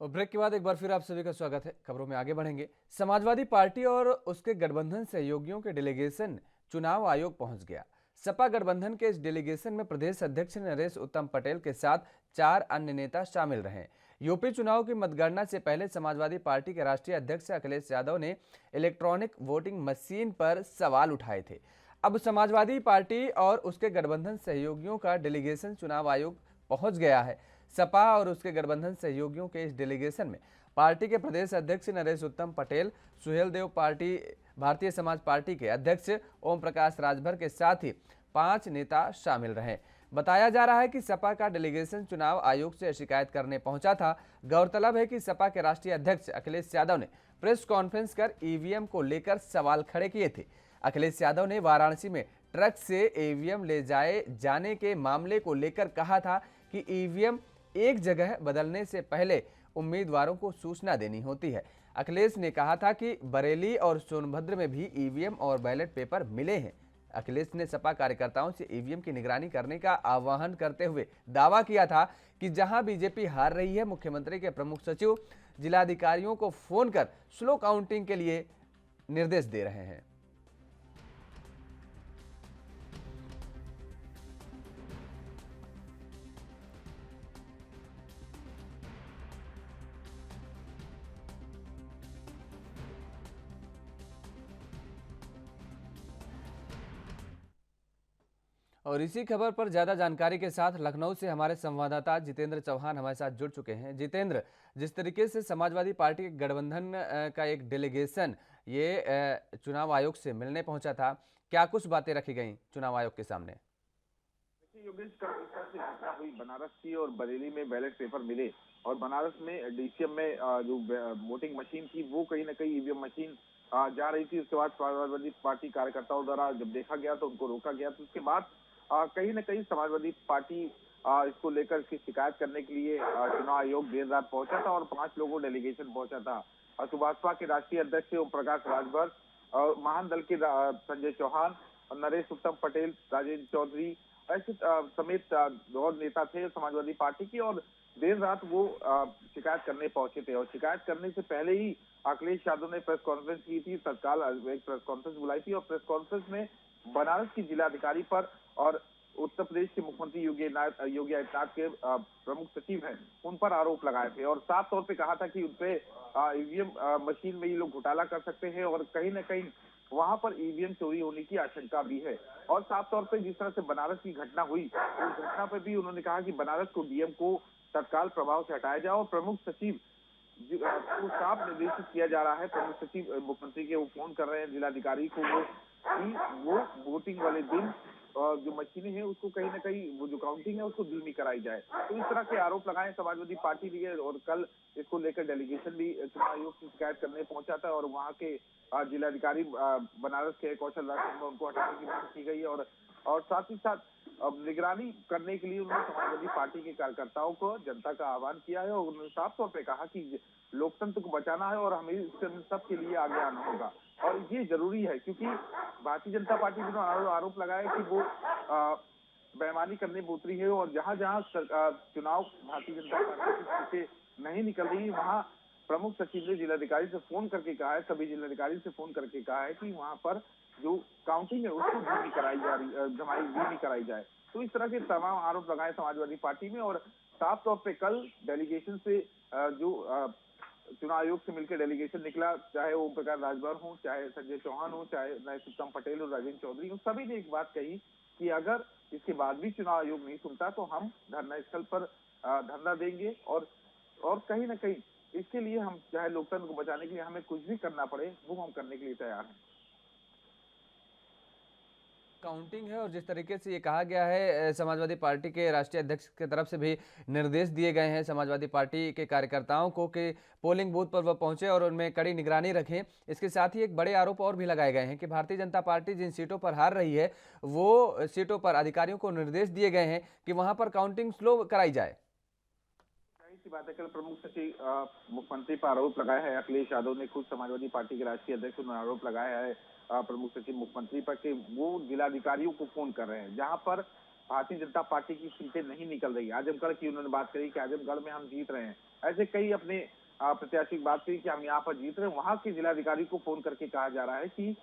S1: और ब्रेक के बाद एक बार फिर आप सभी का स्वागत है। खबरों में आगे बढ़ेंगे। समाजवादी पार्टी और उसके गठबंधन सहयोगियों के डेलीगेशन चुनाव आयोग पहुंच गया। सपा गठबंधन के इस डेलीगेशन में प्रदेश अध्यक्ष नरेश उत्तम पटेल के साथ 4 अन्य नेता शामिल रहे। यूपी चुनाव की मतगणना से पहले समाजवादी पार्टी के राष्ट्रीय अध्यक्ष अखिलेश यादव ने इलेक्ट्रॉनिक वोटिंग मशीन पर सवाल उठाए थे। अब समाजवादी पार्टी और उसके गठबंधन सहयोगियों का डेलीगेशन चुनाव आयोग पहुंच गया है। सपा और उसके गठबंधन सहयोगियों के इस डेलीगेशन में पार्टी के प्रदेश अध्यक्ष नरेश उत्तम पटेल, सुहेल देव पार्टी भारतीय समाज पार्टी के अध्यक्ष ओम प्रकाश राजभर के साथ ही 5 नेता शामिल रहे। बताया जा रहा है कि सपा का डेलीगेशन चुनाव आयोग से शिकायत करने पहुंचा था। गौरतलब है कि सपा के राष्ट्रीय अध्यक्ष अखिलेश यादव ने प्रेस कॉन्फ्रेंस कर ईवीएम को लेकर सवाल खड़े किए थे। अखिलेश यादव ने वाराणसी में ट्रक से ईवीएम ले जाने के मामले को लेकर कहा था कि ईवीएम एक जगह बदलने से पहले उम्मीदवारों को सूचना देनी होती है। अखिलेश ने कहा था कि बरेली और सोनभद्र में भी ईवीएम और बैलेट पेपर मिले हैं। अखिलेश ने सपा कार्यकर्ताओं से ईवीएम की निगरानी करने का आह्वान करते हुए दावा किया था कि जहां बीजेपी हार रही है, मुख्यमंत्री के प्रमुख सचिव जिलाधिकारियों को फोन कर स्लो काउंटिंग के लिए निर्देश दे रहे हैं। और इसी खबर पर ज्यादा जानकारी के साथ लखनऊ से हमारे संवाददाता जितेंद्र चौहान हमारे साथ जुड़ चुके हैं। जितेंद्र, जिस तरीके से समाजवादी पार्टी के गठबंधन का एक डेलीगेशन ये चुनाव आयोग से मिलने पहुंचा था, क्या कुछ बातें रखी गई चुनाव आयोग के सामने?
S5: देखिए योगेश, कल इस तरह से घटना हुई बनारस की और बरेली में बैलेट पेपर मिले और बनारस में डीसीएम में जो वोटिंग मशीन थी वो कहीं ना कहीं ईवीएम मशीन जा रही थी। उसके बाद समाजवादी पार्टी कार्यकर्ताओं द्वारा जब देखा गया तो उनको रोका गया। तो उसके बाद कहीं ना कहीं समाजवादी पार्टी इसको लेकर इसकी शिकायत करने के लिए चुनाव आयोग देर रात पहुंचा था और 5 लोगों डेलीगेशन पहुंचा था। सुभाषपा के राष्ट्रीय अध्यक्ष ओम प्रकाश राजभर और महान दल के संजय चौहान और नरेश उत्तम पटेल, राजेंद्र चौधरी ऐसे समेत और नेता थे समाजवादी पार्टी की और देर रात वो शिकायत करने पहुंचे थे। और शिकायत करने से पहले ही अखिलेश यादव ने प्रेस कॉन्फ्रेंस की थी, तत्काल एक प्रेस कॉन्फ्रेंस बुलाई थी और प्रेस कॉन्फ्रेंस में बनारस की जिलाधिकारी पर और उत्तर प्रदेश के मुख्यमंत्री योगी आदित्यनाथ के प्रमुख सचिव हैं उन पर आरोप लगाए थे और साफ तौर पे कहा था कि उनपे ईवीएम मशीन में ये लोग घोटाला कर सकते हैं और कहीं ना कहीं वहां पर ईवीएम चोरी होने की आशंका भी है। और साफ तौर पे जिस तरह से बनारस की घटना हुई उस घटना पे भी उन्होंने कहा कि बनारस को डीएम को तत्काल प्रभाव से हटाया जाए और प्रमुख सचिव को साफ निर्देशित किया जा रहा है। प्रमुख सचिव मुख्यमंत्री के वो फोन कर रहे हैं जिलाधिकारी को वो वोटिंग वाले दिन जो मशीनें हैं उसको कहीं ना कहीं वो जो काउंटिंग है उसको धीमी कराई जाए। तो इस तरह के आरोप लगाए समाजवादी पार्टी भी है और कल इसको लेकर डेलीगेशन भी चुनाव आयोग से शिकायत करने पहुंचा था और वहां के जिलाधिकारी बनारस के कौशल राज उनको हटाने की मांग की गई है और साथ ही साथ निगरानी करने के लिए उन्होंने समाजवादी पार्टी के कार्यकर्ताओं को जनता का आह्वान किया है और उन्होंने साफ तौर पर कहा कि लोकतंत्र को बचाना है और हमें सबके लिए आगे आना होगा और ये जरूरी है क्योंकि भारतीय जनता पार्टी ने आरोप लगाया कि वो बेईमानी करने में उतरी है और जहां जहां चुनाव भारतीय जनता पार्टी की सीटें नहीं निकल रही वहां प्रमुख सचिव ने जिलाधिकारी से फोन करके कहा है, सभी जिलाधिकारी से फोन करके कहा है कि वहां पर जो काउंटिंग है उसको धीमी कराई जाए। तो इस तरह के तमाम आरोप लगाए समाजवादी पार्टी में और साफ तौर पे कल डेलीगेशन से जो चुनाव आयोग से मिलकर डेलीगेशन निकला, चाहे ओम प्रकाश राजभर हो, चाहे संजय चौहान हो, चाहे नरेश उत्तम पटेल और राजेंद्र चौधरी हो, सभी ने एक बात कही कि अगर इसके बाद भी चुनाव आयोग नहीं सुनता तो हम धरना स्थल पर धरना देंगे और कहीं ना कहीं इसके लिए हम चाहे लोकतंत्र को बचाने के लिए हमें कुछ भी करना पड़े वो हम करने के लिए तैयार हैं।
S1: काउंटिंग है और जिस तरीके से ये कहा गया है समाजवादी पार्टी के राष्ट्रीय अध्यक्ष की तरफ से भी निर्देश दिए गए हैं समाजवादी पार्टी के कार्यकर्ताओं को कि पोलिंग बूथ पर वह पहुंचे और उनमें कड़ी निगरानी रखें। इसके साथ ही एक बड़े आरोप और भी लगाए गए हैं कि भारतीय जनता पार्टी जिन सीटों पर हार रही है वो सीटों पर अधिकारियों को निर्देश दिए गए हैं कि वहां पर काउंटिंग स्लो कराई जाए।
S5: की बात है, कल प्रमुख सचिव मुख्यमंत्री पर आरोप लगाया है। अखिलेश यादव ने खुद समाजवादी पार्टी के राष्ट्रीय अध्यक्ष ने आरोप लगाया है प्रमुख सचिव मुख्यमंत्री पर कि वो जिलाधिकारियों को फोन कर रहे हैं जहां पर भारतीय जनता पार्टी की सीटें नहीं निकल रही। आजमगढ़ की उन्होंने बात करी कि आजमगढ़ में हम जीत रहे हैं, ऐसे कई अपने प्रत्याशी की बात करी कि हम यहाँ पर जीत रहे हैं। वहां के जिलाधिकारी को फोन करके कहा जा रहा है कि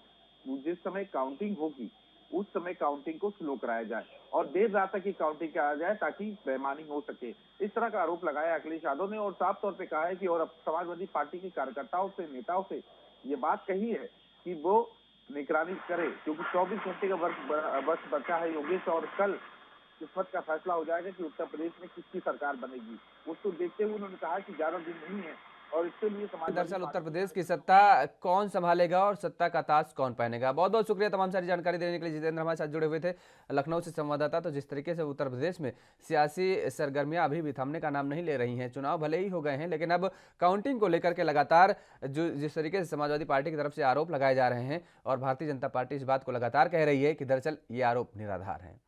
S5: जिस समय काउंटिंग होगी उस समय काउंटिंग को स्लो कराया जाए और देर रात तक की काउंटिंग कराया जाए ताकि बेईमानी हो सके। इस तरह का आरोप लगाया अखिलेश यादव ने और साफ तौर पे कहा है कि और अब समाजवादी पार्टी के कार्यकर्ताओं से नेताओं से ये बात कही है कि वो निगरानी करे क्योंकि 24 घंटे का वर्ष बचा है योगेश और कल किस्मत का फैसला हो जाएगा कि उत्तर प्रदेश में किसकी सरकार बनेगी। उसको देखते हुए उन्होंने कहा कि ज्यादा दिन नहीं है और इसके लिए समाजवादी
S1: दरअसल उत्तर
S5: पार्टी
S1: प्रदेश की सत्ता कौन संभालेगा और सत्ता का ताज कौन पहनेगा। बहुत बहुत शुक्रिया तमाम सारी जानकारी देने के लिए। जितेंद्र हमारे साथ जुड़े हुए थे लखनऊ से संवाददाता। तो जिस तरीके से उत्तर प्रदेश में सियासी सरगर्मियां अभी भी थमने का नाम नहीं ले रही हैं, चुनाव भले ही हो गए हैं लेकिन अब काउंटिंग को लेकर के लगातार जिस तरीके से समाजवादी पार्टी की तरफ से आरोप लगाए जा रहे हैं और भारतीय जनता पार्टी इस बात को लगातार कह रही है कि दरअसल ये आरोप निराधार हैं।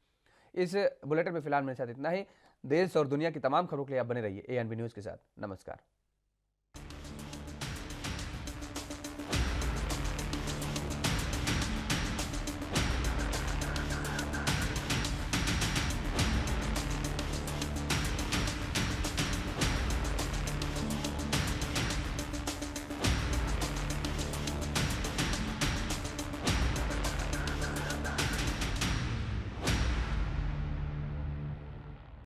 S1: इस बुलेटिन में फिलहाल मेरे साथ इतना ही। देश और दुनिया की तमाम खबरों के लिए आप बने रहिए ANB न्यूज़ के साथ। नमस्कार।